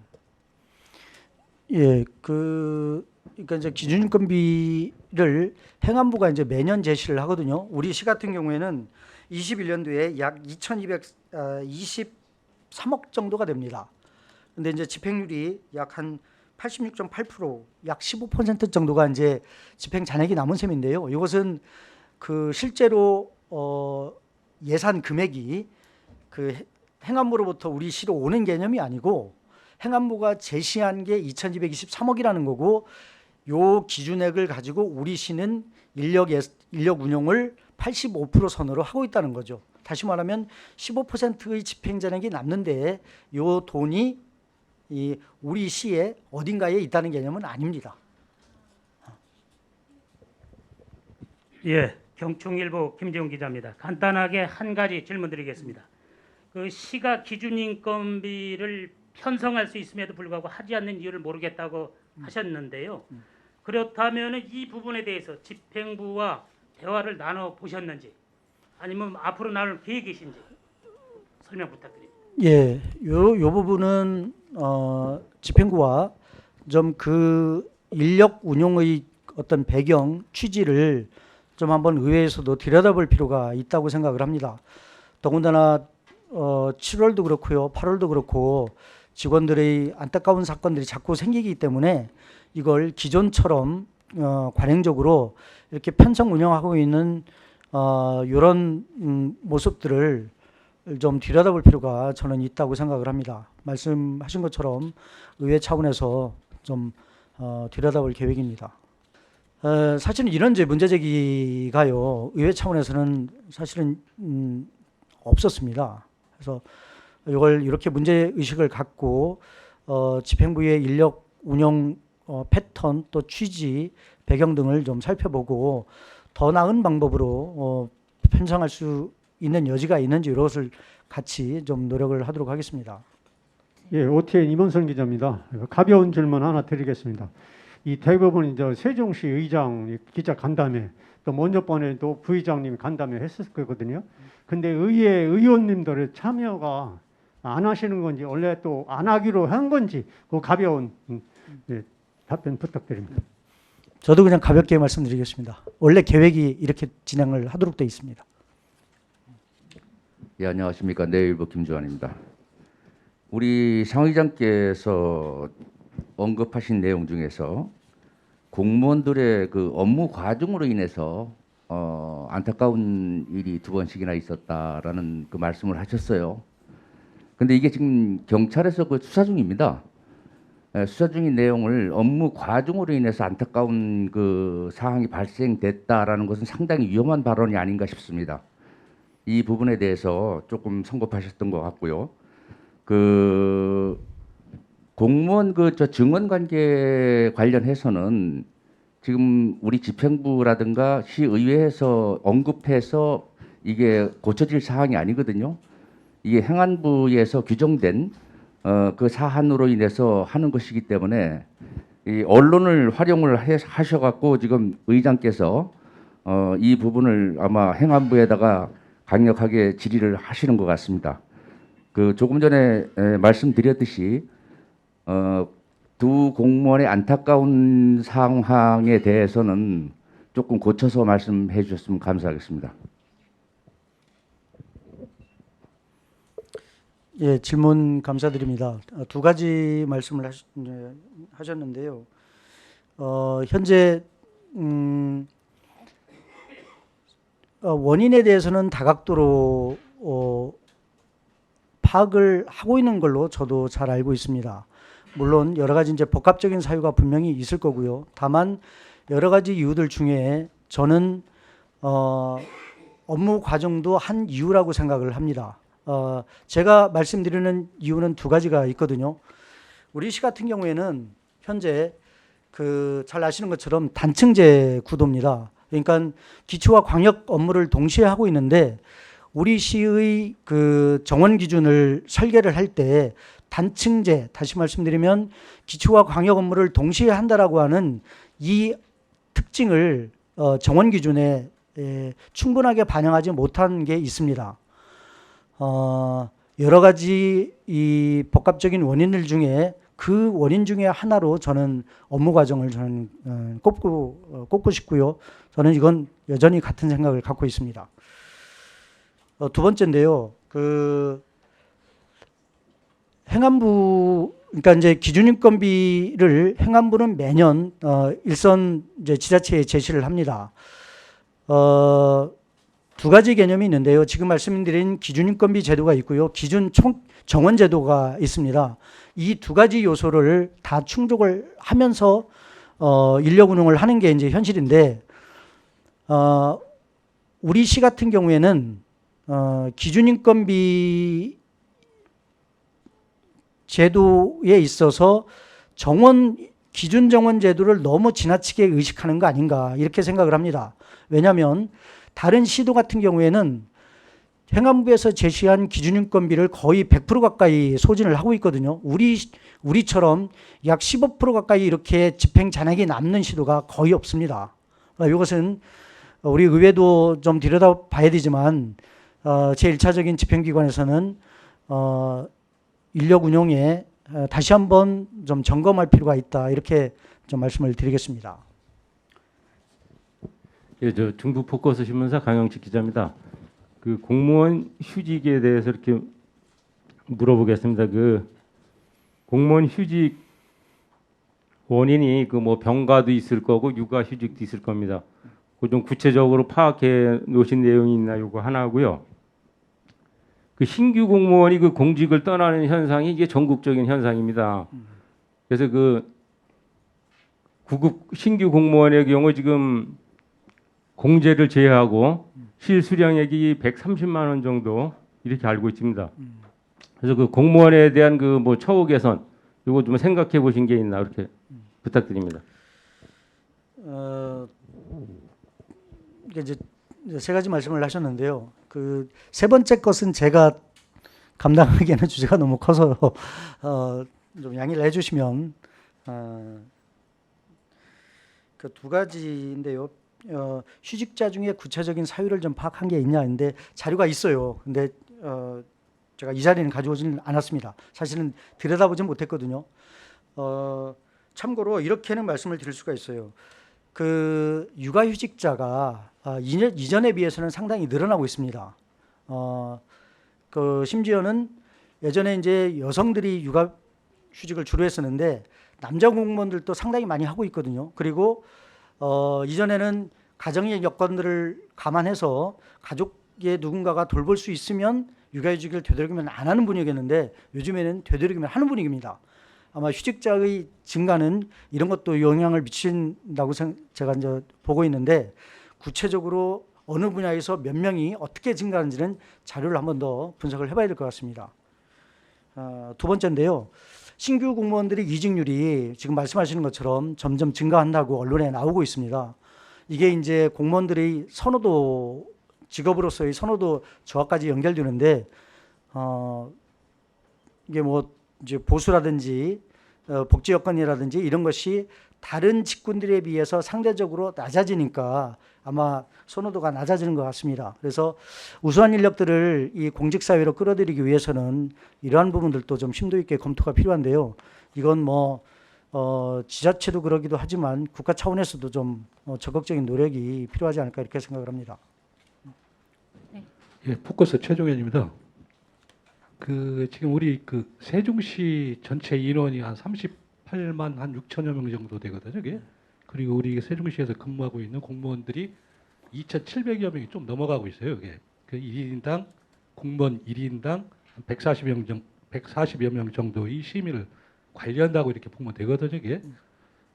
예, 그러니까 이제 기준인건비를 행안부가 이제 매년 제시를 하거든요. 우리 시 같은 경우에는 21년도에 약 2,223억 정도가 됩니다. 근데 이제 집행률이 약 한 86.8%, 약 15% 정도가 이제 집행 잔액이 남은 셈인데요. 이것은 그 실제로 예산 금액이 그 행안부로부터 우리 시로 오는 개념이 아니고 행안부가 제시한 게 2,223억이라는 거고 요 기준액을 가지고 우리 시는 인력 운용을 85% 선으로 하고 있다는 거죠. 다시 말하면 15%의 집행자력이 남는데 요 돈이 이 우리 시에 어딘가에 있다는 개념은 아닙니다. 예, 경충일보 김재훈 기자입니다. 간단하게 한 가지 질문 드리겠습니다. 그 시가 기준인건비를 편성할 수 있음에도 불구하고 하지 않는 이유를 모르겠다고 하셨는데요. 그렇다면 이 부분에 대해서 집행부와 대화를 나눠 보셨는지 아니면 앞으로 나눌 계획이신지 설명 부탁드립니다. 예, 요 부분은 집행부와 좀 그 인력 운용의 어떤 배경 취지를 좀 한번 의회에서도 들여다볼 필요가 있다고 생각을 합니다. 더군다나 7월도 그렇고요, 8월도 그렇고 직원들의 안타까운 사건들이 자꾸 생기기 때문에 이걸 기존처럼 관행적으로 이렇게 편성 운영하고 있는 이런 모습들을 좀 들여다볼 필요가 저는 있다고 생각을 합니다. 말씀하신 것처럼 의회 차원에서 좀 들여다볼 계획입니다. 사실은 이런 문제 제기가요, 의회 차원에서는 사실은 없었습니다. 그래서 이걸 이렇게 문제 의식을 갖고 집행부의 인력 운영 패턴 또 취지 배경 등을 좀 살펴보고 더 나은 방법으로 편성할 수 있는 여지가 있는지 이것을 같이 좀 노력을 하도록 하겠습니다. 예, OTN 임원선 기자입니다. 가벼운 질문 하나 드리겠습니다. 이 대법원 이제 세종시 의장 기자 간담회 또 먼저 번에도 부의장님이 간담회 했을 거거든요. 근데 의회 의원님들의 참여가 안 하시는 건지 원래 또 안 하기로 한 건지 그 가벼운 답변 부탁드립니다. 저도 그냥 가볍게 말씀드리겠습니다. 원래 계획이 이렇게 진행을 하도록 되어 있습니다. 예, 안녕하십니까. 내일부 김주환입니다. 우리 상 의장께서 언급하신 내용 중에서 공무원들의 그 업무 과중으로 인해서 안타까운 일이 2번씩이나 있었다라는 그 말씀을 하셨어요. 근데 이게 지금 경찰에서 그 수사 중입니다. 수사 중인 내용을 업무 과중으로 인해서 안타까운 그 사항이 발생됐다라는 것은 상당히 위험한 발언이 아닌가 싶습니다. 이 부분에 대해서 조금 성급하셨던 것 같고요. 그 공무원 증언 관계 관련해서는 지금 우리 집행부라든가 시의회에서 언급해서 이게 고쳐질 사항이 아니거든요. 이게 행안부에서 규정된 그 사안으로 인해서 하는 것이기 때문에 이 언론을 활용을 하셔갖고 지금 의장께서 이 부분을 아마 행안부에다가 강력하게 질의를 하시는 것 같습니다. 그 조금 전에 말씀드렸듯이 두 공무원의 안타까운 상황에 대해서는 조금 고쳐서 말씀해 주셨으면 감사하겠습니다. 예, 질문 감사드립니다. 두 가지 말씀을 하셨는데요. 현재 원인에 대해서는 다각도로 파악을 하고 있는 걸로 저도 잘 알고 있습니다. 물론 여러 가지 이제 복합적인 사유가 분명히 있을 거고요. 다만 여러 가지 이유들 중에 저는 업무 과정도 한 이유라고 생각을 합니다. 제가 말씀드리는 이유는 두 가지가 있거든요. 우리 시 같은 경우에는 현재 잘 아시는 것처럼 단층제 구도입니다. 그러니까 기초와 광역 업무를 동시에 하고 있는데 우리 시의 그 정원 기준을 설계를 할 때 단층제, 다시 말씀드리면 기초와 광역 업무를 동시에 한다라고 하는 이 특징을 정원 기준에 충분하게 반영하지 못한 게 있습니다. 여러 가지 이 복합적인 원인들 중에 그 원인 중에 하나로 저는 업무 과정을 저는 꼽고 싶고요. 저는 이건 여전히 같은 생각을 갖고 있습니다. 두 번째인데요. 행안부, 그러니까 이제 기준인건비를 행안부는 매년 일선 이제 지자체에 제시를 합니다. 두 가지 개념이 있는데요. 지금 말씀드린 기준인건비 제도가 있고요. 정원제도가 있습니다. 이 두 가지 요소를 다 충족을 하면서 인력 운용을 하는 게 이제 현실인데, 우리 시 같은 경우에는 기준인건비 제도에 있어서 기준 정원 제도를 너무 지나치게 의식하는 거 아닌가 이렇게 생각을 합니다. 왜냐하면 다른 시도 같은 경우에는 행안부에서 제시한 기준인건비를 거의 100% 가까이 소진을 하고 있거든요. 우리처럼 약 15% 가까이 이렇게 집행 잔액이 남는 시도가 거의 없습니다. 이것은 우리 의회도 좀 들여다봐야 되지만 제1차적인 집행기관에서는 인력 운용에 다시 한번 좀 점검할 필요가 있다 이렇게 좀 말씀을 드리겠습니다. 예, 저 중부 포커스 신문사 강영식 기자입니다. 그 공무원 휴직에 대해서 이렇게 물어보겠습니다. 그 공무원 휴직 원인이 그 뭐 병가도 있을 거고 육아 휴직도 있을 겁니다. 그 좀 구체적으로 파악해 놓으신 내용이 있나 요거 하나고요. 그 신규 공무원이 그 공직을 떠나는 현상이 이게 전국적인 현상입니다. 그래서 그 구급 신규 공무원의 경우 지금 공제를 제외하고 실수령액이 130만 원 정도 이렇게 알고 있습니다. 그래서 그 공무원에 대한 그 뭐 처우 개선 이거 좀 생각해 보신 게 있나 이렇게 부탁드립니다. 이제 세 가지 말씀을 하셨는데요. 그 세 번째 것은 제가 감당하기에는 주제가 너무 커서 좀 양해를 해주시면 그 두 가지인데요. 휴직자 중에 구체적인 사유를 좀 파악한 게 있냐인데 자료가 있어요. 근데 제가 이 자리는 가져오지는 않았습니다. 사실은 들여다보진 못했거든요. 참고로 이렇게는 말씀을 드릴 수가 있어요. 그 육아휴직자가 이전에 비해서는 상당히 늘어나고 있습니다. 그 심지어는 예전에 이제 여성들이 육아휴직을 주로 했었는데 남자 공무원들도 상당히 많이 하고 있거든요. 그리고 이전에는 가정의 여건들을 감안해서 가족의 누군가가 돌볼 수 있으면 육아휴직을 되도록이면 안 하는 분위기였는데 요즘에는 되도록이면 하는 분위기입니다. 아마 휴직자의 증가는 이런 것도 영향을 미친다고 제가 이제 보고 있는데 구체적으로 어느 분야에서 몇 명이 어떻게 증가하는지는 자료를 한 번 더 분석을 해봐야 될 것 같습니다. 두 번째인데요. 신규 공무원들의 이직률이 지금 말씀하시는 것처럼 점점 증가한다고 언론에 나오고 있습니다. 이게 이제 공무원들의 선호도, 직업으로서의 선호도 저하까지 연결되는데 이게 뭐 이제 보수라든지 복지 여건이라든지 이런 것이 다른 직군들에 비해서 상대적으로 낮아지니까 아마 선호도가 낮아지는 것 같습니다. 그래서 우수한 인력들을 이 공직사회로 끌어들이기 위해서는 이러한 부분들도 좀 심도 있게 검토가 필요한데요. 이건 뭐 지자체도 그러기도 하지만 국가 차원에서도 좀 적극적인 노력이 필요하지 않을까 이렇게 생각을 합니다. 예, 포커스 최종현입니다. 그 지금 우리 그 세종시 전체 인원이 한 38만 한 6천여 명 정도 되거든요. 이게. 그리고 우리 세종시에서 근무하고 있는 공무원들이 2,700여 명이 좀 넘어가고 있어요. 이게. 그 1인당 공무원 1인당 140여 명 정도의 심의를 관리한다고 이렇게 보면 되거든요. 이게.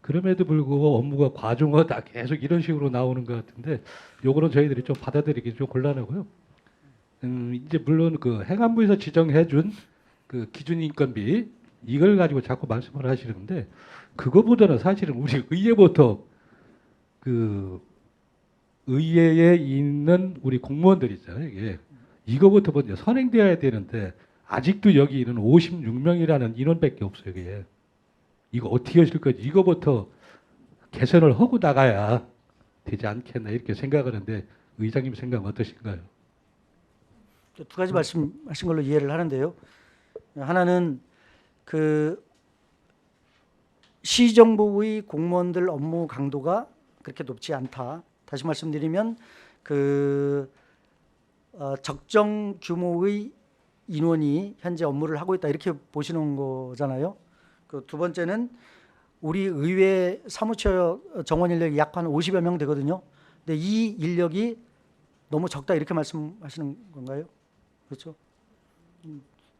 그럼에도 불구하고 업무가 과중하다 계속 이런 식으로 나오는 것 같은데 요거는 저희들이 좀 받아들이기 좀 곤란하고요. 이제 물론 그 행안부에서 지정해준 그 기준인건비 이걸 가지고 자꾸 말씀을 하시는데 그거보다는 사실은 우리 의회부터 그 의회에 있는 우리 공무원들 있잖아요. 이게 이거부터 먼저 선행되어야 되는데 아직도 여기 있는 56명이라는 인원밖에 없어요. 이게 이거 어떻게 하실 거지? 이거부터 개선을 하고 나가야 되지 않겠나 이렇게 생각하는데 의장님 생각은 어떠신가요? 두 가지 말씀하신 걸로 이해를 하는데요. 하나는 그 시정부의 공무원들 업무 강도가 그렇게 높지 않다. 다시 말씀드리면 그 적정 규모의 인원이 현재 업무를 하고 있다 이렇게 보시는 거잖아요. 그 두 번째는 우리 의회 사무처 정원 인력이 약 한 50여 명 되거든요. 근데 이 인력이 너무 적다 이렇게 말씀하시는 건가요? 그렇죠?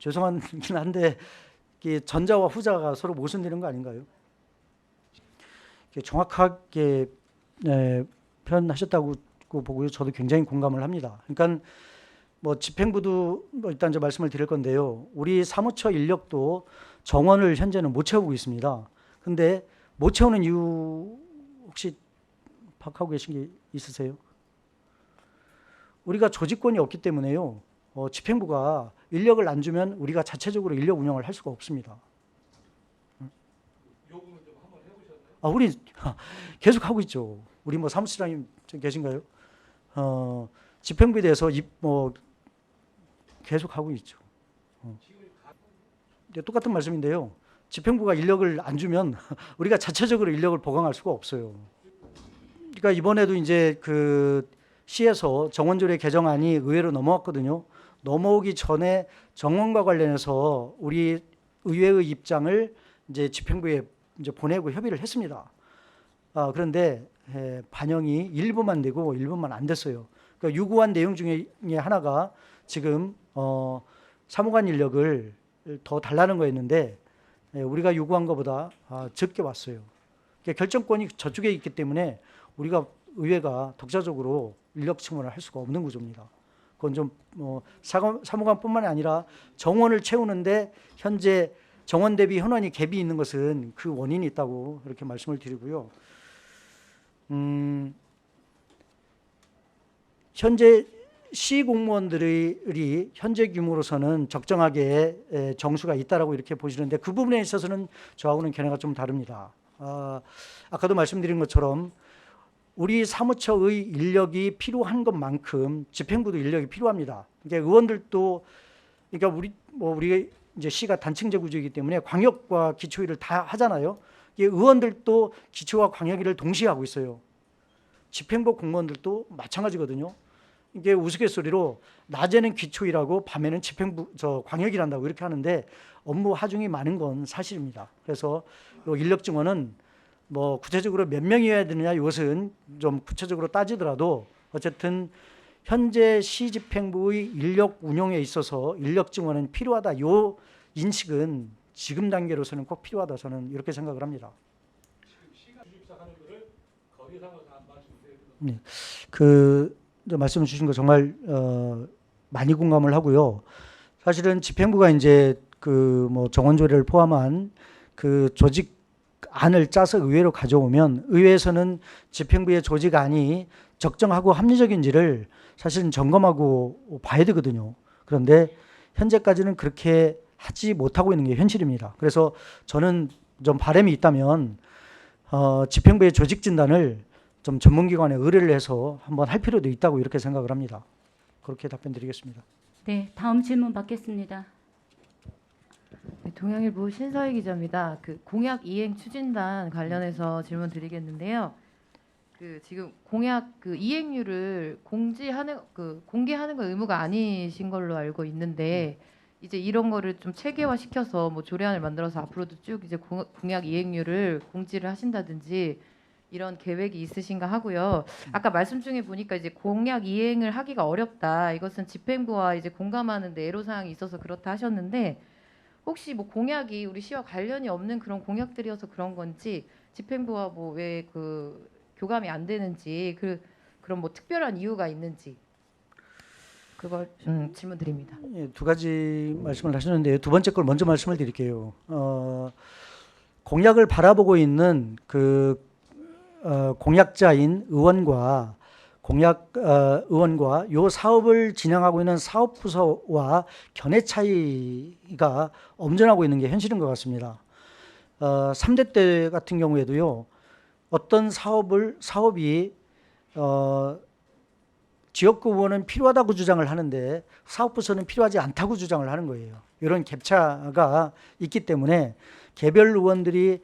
죄송하긴 한데 이게 전자와 후자가 서로 모순되는 거 아닌가요? 정확하게 표현하셨다고 보고요. 저도 굉장히 공감을 합니다. 그러니까 뭐 집행부도 뭐 일단 저 말씀을 드릴 건데요. 우리 사무처 인력도 정원을 현재는 못 채우고 있습니다. 근데 못 채우는 이유 혹시 파악하고 계신 게 있으세요? 우리가 조직권이 없기 때문에요. 집행부가 인력을 안 주면 우리가 자체적으로 인력 운영을 할 수가 없습니다. 우리 계속 하고 있죠. 우리 뭐 사무실장님 계신가요? 집행부에 대해서 계속 하고 있죠. 똑같은 말씀인데요. 집행부가 인력을 안 주면 우리가 자체적으로 인력을 보강할 수가 없어요. 그러니까 이번에도 이제 그 시에서 정원조례 개정안이 의회로 넘어왔거든요. 넘어오기 전에 정원과 관련해서 우리 의회의 입장을 이제 집행부에 이제 보내고 협의를 했습니다. 그런데 반영이 일부만 되고 일부만 안 됐어요. 그러니까 요구한 내용 중에 하나가 지금 사무관 인력을 더 달라는 거였는데 우리가 요구한 것보다 적게 왔어요. 그러니까 결정권이 저쪽에 있기 때문에 우리가 의회가 독자적으로 인력 증원을 할 수가 없는 구조입니다. 그건 좀 사무관뿐만 아니라 정원을 채우는데 현재 정원 대비 현원이 갭이 있는 것은 그 원인이 있다고 이렇게 말씀을 드리고요. 현재 시 공무원들이 현재 규모로서는 적정하게 정수가 있다라고 이렇게 보시는데 그 부분에 있어서는 저하고는 견해가 좀 다릅니다. 아까도 말씀드린 것처럼 우리 사무처의 인력이 필요한 것만큼 집행부도 인력이 필요합니다. 그러니까 의원들도 그러니까 우리 이제 시가 단층제 구조이기 때문에 광역과 기초일을 다 하잖아요. 의원들도 기초와 광역일을 동시에 하고 있어요. 집행부 공무원들도 마찬가지거든요. 이게 우스갯소리로 낮에는 기초일하고 밤에는 광역일 한다고 이렇게 하는데 업무 하중이 많은 건 사실입니다. 그래서 인력 증원은 뭐 구체적으로 몇 명이어야 되느냐 이것은 좀 구체적으로 따지더라도 어쨌든 현재 시 집행부의 인력 운용에 있어서 인력 증원은 필요하다. 요 인식은 지금 단계로서는 꼭 필요하다. 저는 이렇게 생각을 합니다. 네, 말씀 주신 거 정말 많이 공감을 하고요. 사실은 집행부가 이제 정원조례를 포함한 그 조직안을 짜서 의회로 가져오면 의회에서는 집행부의 조직안이 적정하고 합리적인지를 사실은 점검하고 봐야 되거든요. 그런데 현재까지는 그렇게 하지 못하고 있는 게 현실입니다. 그래서 저는 좀 바람이 있다면 집행부의 조직 진단을 좀 전문기관에 의뢰를 해서 한번 할 필요도 있다고 이렇게 생각을 합니다. 그렇게 답변드리겠습니다. 네, 다음 질문 받겠습니다. 네, 동양일보 신서희 기자입니다. 그 공약 이행 추진단 관련해서 질문 드리겠는데요. 지금 공약 이행률을 공개하는 건 의무가 아니신 걸로 알고 있는데 이제 이런 거를 좀 체계화 시켜서 뭐 조례안을 만들어서 앞으로도 쭉 이제 공약 이행률을 공지를 하신다든지 이런 계획이 있으신가 하고요. 아까 말씀 중에 보니까 이제 공약 이행을 하기가 어렵다. 이것은 집행부와 이제 공감하는데 애로사항이 있어서 그렇다 하셨는데 혹시 뭐 공약이 우리 시와 관련이 없는 그런 공약들이어서 그런 건지 집행부와 뭐 왜 교감이 안 되는지 그런 뭐 특별한 이유가 있는지 그걸 질문 드립니다. 예, 두 가지 말씀을 하셨는데요. 두 번째 걸 먼저 말씀을 드릴게요. 공약을 바라보고 있는 공약자인 의원과 요 사업을 진행하고 있는 사업부서와 견해 차이가 엄전하고 있는 게 현실인 것 같습니다. 3대 때 같은 경우에도요. 어떤 사업이 지역구 의원은 필요하다고 주장을 하는데 사업부서는 필요하지 않다고 주장을 하는 거예요. 이런 갭차가 있기 때문에 개별 의원들이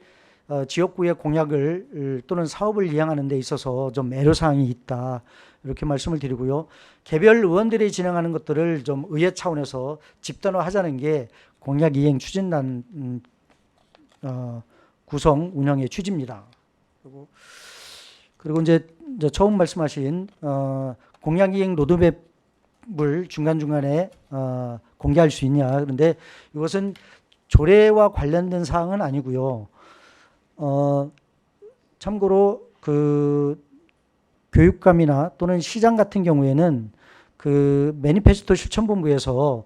지역구의 공약을 또는 사업을 이행하는 데 있어서 좀 애로사항이 있다. 이렇게 말씀을 드리고요. 개별 의원들이 진행하는 것들을 좀 의회 차원에서 집단화하자는 게 공약 이행 추진단 구성 운영의 취지입니다. 그리고 이제 처음 말씀하신 공약 이행 로드맵을 중간중간에 공개할 수 있냐. 그런데 이것은 조례와 관련된 사항은 아니고요. 참고로 그 교육감이나 또는 시장 같은 경우에는 그 매니페스토 실천본부에서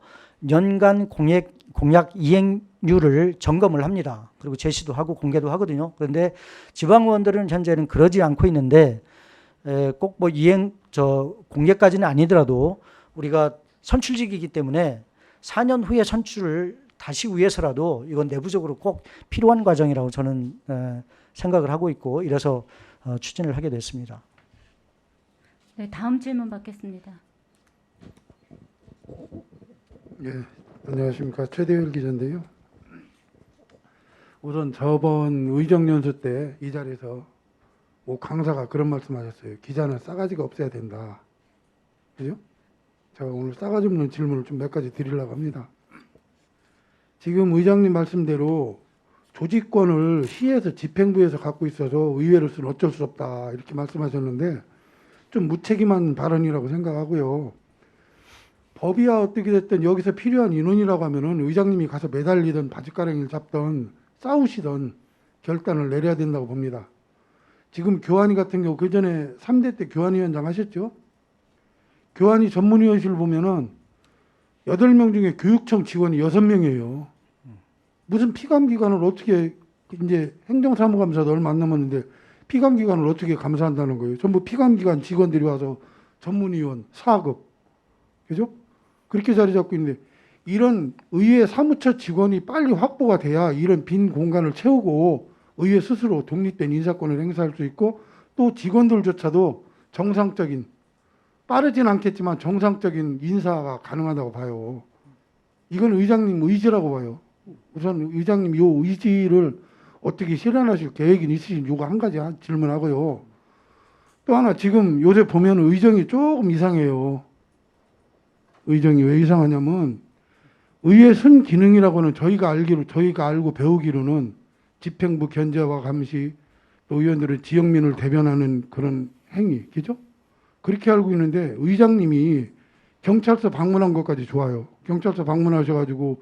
연간 공약 이행률을 점검을 합니다. 그리고 제시도 하고 공개도 하거든요. 그런데 지방의원들은 현재는 그러지 않고 있는데 꼭 뭐 공개까지는 아니더라도 우리가 선출직이기 때문에 4년 후에 선출을 다시 위해서라도 이건 내부적으로 꼭 필요한 과정이라고 저는 생각을 하고 있고 이래서 추진을 하게 됐습니다. 네, 다음 질문 받겠습니다. 예, 안녕하십니까. 최대일 기자인데요. 우선 저번 의정연수 때 이 자리에서 뭐 강사가 그런 말씀하셨어요. 기자는 싸가지가 없어야 된다. 그죠? 제가 오늘 싸가지 없는 질문을 좀 몇 가지 드리려고 합니다. 지금 의장님 말씀대로 조직권을 시에서 집행부에서 갖고 있어서 의회로서는 어쩔 수 없다 이렇게 말씀하셨는데 좀 무책임한 발언이라고 생각하고요. 법이야 어떻게 됐든 여기서 필요한 인원이라고 하면은 의장님이 가서 매달리든 바짓가랑이를 잡든 싸우시든 결단을 내려야 된다고 봅니다. 지금 교환위 같은 경우 그 전에 3대 때 교환위원장 하셨죠? 교환위 전문위원실 보면은 8명 중에 교육청 직원이 6명이에요. 무슨 피감기관을 어떻게 이제 행정사무감사도 얼마 안 남았는데 피감기관을 어떻게 감사한다는 거예요. 전부 피감기관 직원들이 와서 전문위원 4급. 그죠? 그렇게 자리 잡고 있는데 이런 의회 사무처 직원이 빨리 확보가 돼야 이런 빈 공간을 채우고 의회 스스로 독립된 인사권을 행사할 수 있고 또 직원들조차도 정상적인 빠르진 않겠지만 정상적인 인사가 가능하다고 봐요. 이건 의장님 의지라고 봐요. 우선 의장님 요 의지를 어떻게 실현하실 계획이 있으신 요거 한 가지 질문하고요. 또 하나 지금 요새 보면 의정이 조금 이상해요. 의정이 왜 이상하냐면 의회 순기능이라고는 저희가 알고 배우기로는 집행부 견제와 감시, 또 의원들은 지역민을 대변하는 그런 행위, 그죠? 그렇게 알고 있는데 의장님이 경찰서 방문한 것까지 좋아요. 경찰서 방문하셔가지고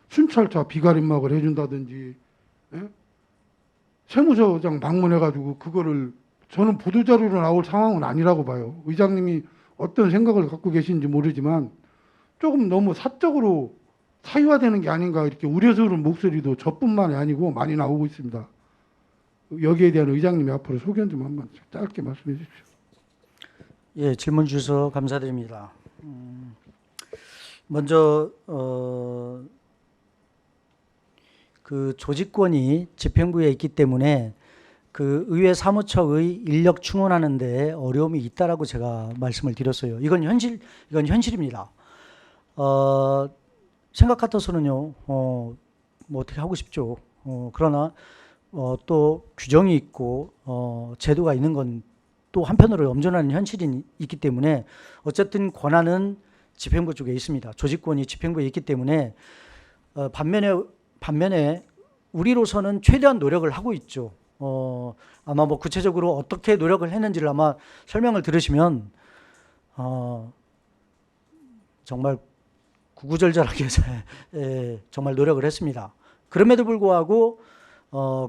순찰차 비가림막을 해준다든지, 예? 세무서장 방문해가지고 그거를 저는 보도자료로 나올 상황은 아니라고 봐요. 의장님이 어떤 생각을 갖고 계신지 모르지만 조금 너무 사적으로 사유화되는 게 아닌가 이렇게 우려스러운 목소리도 저뿐만이 아니고 많이 나오고 있습니다. 여기에 대한 의장님이 앞으로 소견 좀 한번 짧게 말씀해 주십시오. 예, 질문 주셔서 감사드립니다. 먼저 그 조직권이 집행부에 있기 때문에 그 의회 사무처의 인력 충원하는 데 어려움이 있다라고 제가 말씀을 드렸어요. 이건 현실입니다. 생각 같아서는요, 뭐 어떻게 하고 싶죠. 그러나 또 규정이 있고 제도가 있는 건 또 한편으로 염전하는 현실이 있기 때문에 어쨌든 권한은 집행부 쪽에 있습니다. 조직권이 집행부에 있기 때문에 반면에 우리로서는 최대한 노력을 하고 있죠. 아마 뭐 구체적으로 어떻게 노력을 했는지를 아마 설명을 들으시면 정말 구구절절하게 정말 노력을 했습니다. 그럼에도 불구하고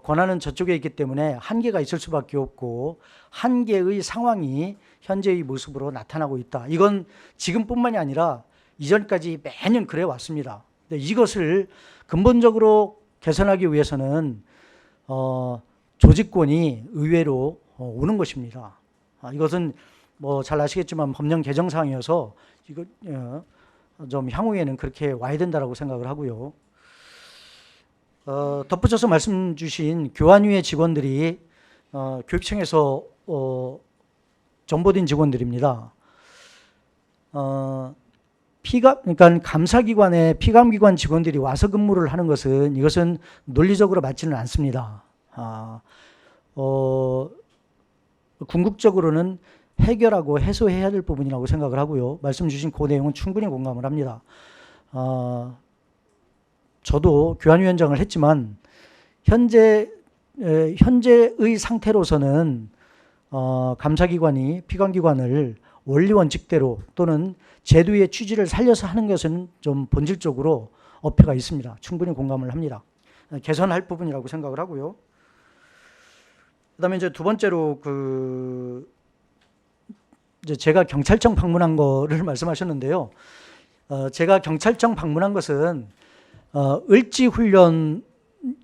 권한은 저쪽에 있기 때문에 한계가 있을 수밖에 없고 한계의 상황이 현재의 모습으로 나타나고 있다. 이건 지금뿐만이 아니라 이전까지 매년 그래 왔습니다. 근데 이것을 근본적으로 개선하기 위해서는 조직권이 의회로 오는 것입니다. 이것은 뭐 잘 아시겠지만 법령 개정 사항이어서 이거 좀 향후에는 그렇게 와야 된다라고 생각을 하고요. 덧붙여서 말씀 주신 교환위의 직원들이 교육청에서 전보된 직원들입니다. 그러니까 감사기관에 피감기관 직원들이 와서 근무를 하는 것은 이것은 논리적으로 맞지는 않습니다. 궁극적으로는 해결하고 해소해야 될 부분이라고 생각을 하고요. 말씀 주신 그 내용은 충분히 공감을 합니다. 저도 교환위원장을 했지만 현재의 상태로서는 감사기관이 피감기관을 원리 원칙대로 또는 제도의 취지를 살려서 하는 것은 좀 본질적으로 어폐가 있습니다. 충분히 공감을 합니다. 개선할 부분이라고 생각을 하고요. 그다음에 이제 두 번째로 이제 제가 경찰청 방문한 거를 말씀하셨는데요. 제가 경찰청 방문한 것은 을지 훈련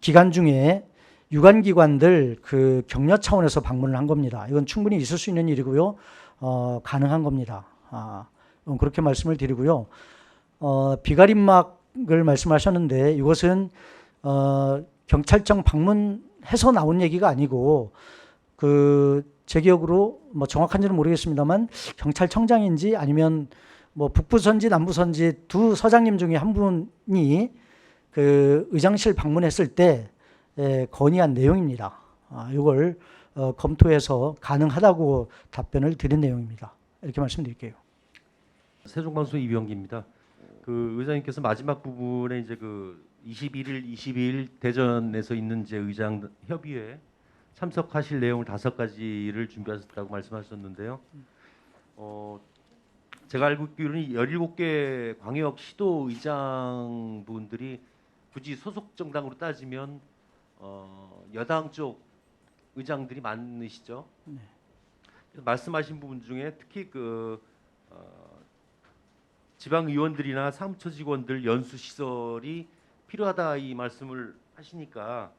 기간 중에 유관기관들 그 격려 차원에서 방문을 한 겁니다. 이건 충분히 있을 수 있는 일이고요. 가능한 겁니다. 그렇게 말씀을 드리고요. 비가림막을 말씀하셨는데 이것은 경찰청 방문해서 나온 얘기가 아니고 제 기억으로 뭐 정확한지는 모르겠습니다만 경찰청장인지 아니면 뭐 북부선지 남부선지 두 서장님 중에 한 분이 그 의장실 방문했을 때 건의한 내용입니다. 이걸 검토해서 가능하다고 답변을 드린 내용입니다. 이렇게 말씀드릴게요. 세종방송 이병기입니다. 그 의장님께서 마지막 부분에 이제 그 21일, 22일 대전에서 있는 이제 의장 협의회에 참석하실 내용을 5가지를 준비하셨다고 말씀하셨는데요. 제가 알고 있기로는 17개 광역 시도 의장분들이 굳이 소속 정당으로 따지면 여당 쪽 의장들이 많으시죠. 네. 말씀하신 부분 중에 특히 지방 의원들이나 사무처 직원들 연수 시설이 필요하다 이 말씀을 하시니까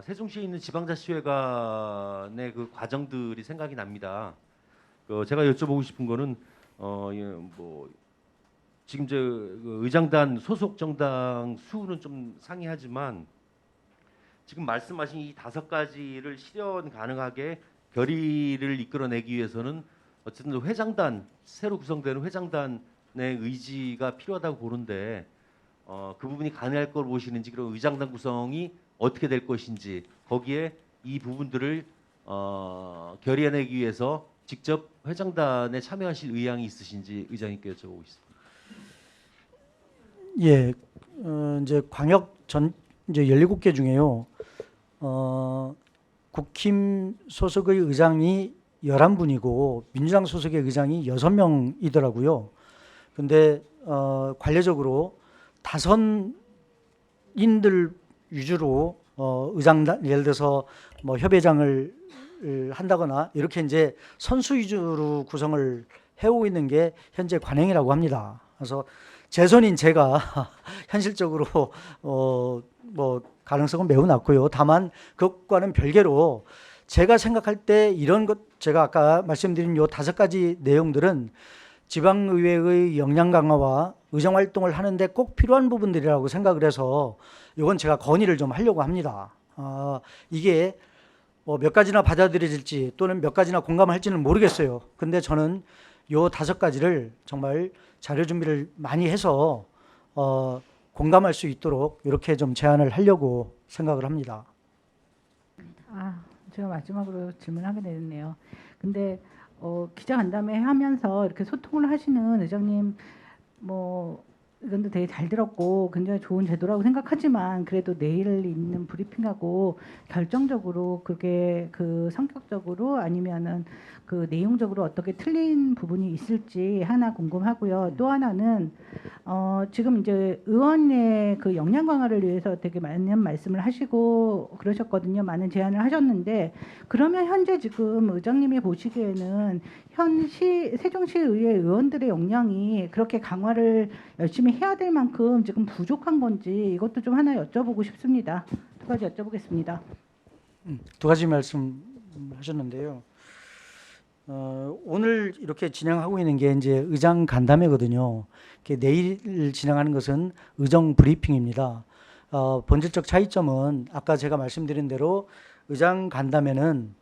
세종시에 있는 지방자치회관의 그 과정들이 생각이 납니다. 제가 여쭤보고 싶은 거는 뭐 지금 그 의장단 소속 정당 수는 좀 상이하지만 지금 말씀하신 이 5가지를 실현 가능하게 결의를 이끌어내기 위해서는 어쨌든 회장단 새로 구성되는 회장단의 의지가 필요하다고 보는데 그 부분이 가능할 걸 보시는지 그리고 의장단 구성이 어떻게 될 것인지 거기에 이 부분들을 결의해내기 위해서 직접 회장단에 참여하실 의향이 있으신지 의장님께 여쭤보고 있습니다. 예, 이제 광역 이제 17개 중에요. 국힘 소속의 의장이 11분이고 민주당 소속의 의장이 6명이더라고요. 근데 관례적으로 다선인들 위주로 의장단 예를 들어서 뭐 협회장을 한다거나 이렇게 이제 선수 위주로 구성을 해오고 있는 게 현재 관행이라고 합니다. 그래서 재선인 제가 현실적으로 뭐 가능성은 매우 낮고요. 다만 그것과는 별개로 제가 생각할 때 이런 것 제가 아까 말씀드린 요 5가지 내용들은 지방의회의 역량 강화와 의정 활동을 하는데 꼭 필요한 부분들이라고 생각을 해서 이건 제가 건의를 좀 하려고 합니다. 이게 뭐 몇 가지나 받아들여질지 또는 몇 가지나 공감할지는 모르겠어요. 근데 저는 요 5가지를 정말 자료 준비를 많이 해서 공감할 수 있도록 이렇게 좀 제안을 하려고 생각을 합니다. 제가 마지막으로 질문하게 되네요. 근데 기자 간담회 하면서 이렇게 소통을 하시는 의장님 의견도 되게 잘 들었고 굉장히 좋은 제도라고 생각하지만 그래도 내일 있는 브리핑하고 결정적으로 그게 그 성격적으로 아니면은 그 내용적으로 어떻게 틀린 부분이 있을지 하나 궁금하고요. 또 하나는 지금 이제 의원의 그 역량 강화를 위해서 되게 많은 말씀을 하시고 그러셨거든요. 많은 제안을 하셨는데 그러면 현재 지금 의장님이 보시기에는 세종시 의회 의원들의 역량이 그렇게 강화를 열심히 해야 될 만큼 지금 부족한 건지 이것도 좀 하나 여쭤보고 싶습니다. 2가지 여쭤보겠습니다. 2가지 말씀하셨는데요. 오늘 이렇게 진행하고 있는 게 이제 의장 간담회거든요. 내일 진행하는 것은 의정 브리핑입니다. 본질적 차이점은 아까 제가 말씀드린 대로 의장 간담회는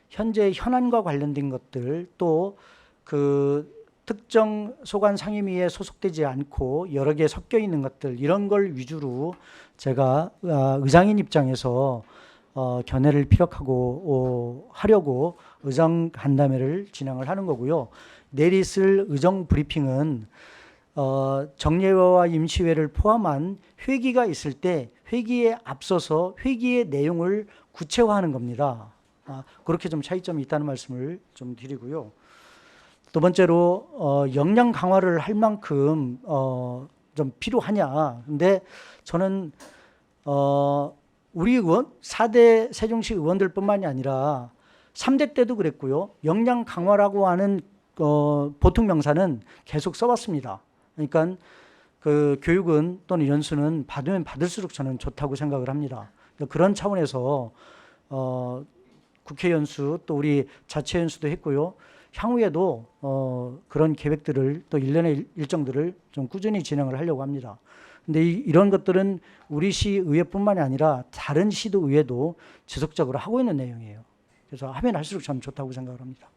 현재 현안과 관련된 것들 또 그 특정 소관 상임위에 소속되지 않고 여러 개 섞여 있는 것들 이런 걸 위주로 제가 의장인 입장에서 견해를 피력하고 하려고 의정 간담회를 진행을 하는 거고요. 내일 있을 의정 브리핑은 정례회와 임시회를 포함한 회기가 있을 때 회기에 앞서서 회기의 내용을 구체화하는 겁니다. 그렇게 좀 차이점이 있다는 말씀을 좀 드리고요. 두 번째로 역량 강화를 할 만큼 좀 필요하냐. 근데 저는 우리 의원 4대 세종시 의원들뿐만이 아니라 3대 때도 그랬고요. 역량 강화라고 하는 보통 명사는 계속 써왔습니다. 그러니까 그 교육은 또는 연수는 받으면 받을수록 저는 좋다고 생각을 합니다. 그런 차원에서 국회 연수 또 우리 자체 연수도 했고요. 향후에도 그런 계획들을 또 일련의 일정들을 좀 꾸준히 진행을 하려고 합니다. 근데 이런 것들은 우리 시 의회뿐만이 아니라 다른 시도 의회도 지속적으로 하고 있는 내용이에요. 그래서 하면 할수록 참 좋다고 생각을 합니다.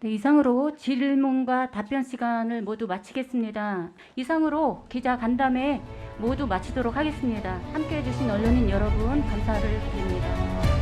네, 이상으로 질문과 답변 시간을 모두 마치겠습니다. 이상으로 기자 간담회 모두 마치도록 하겠습니다. 함께해 주신 언론인 여러분 감사를 드립니다.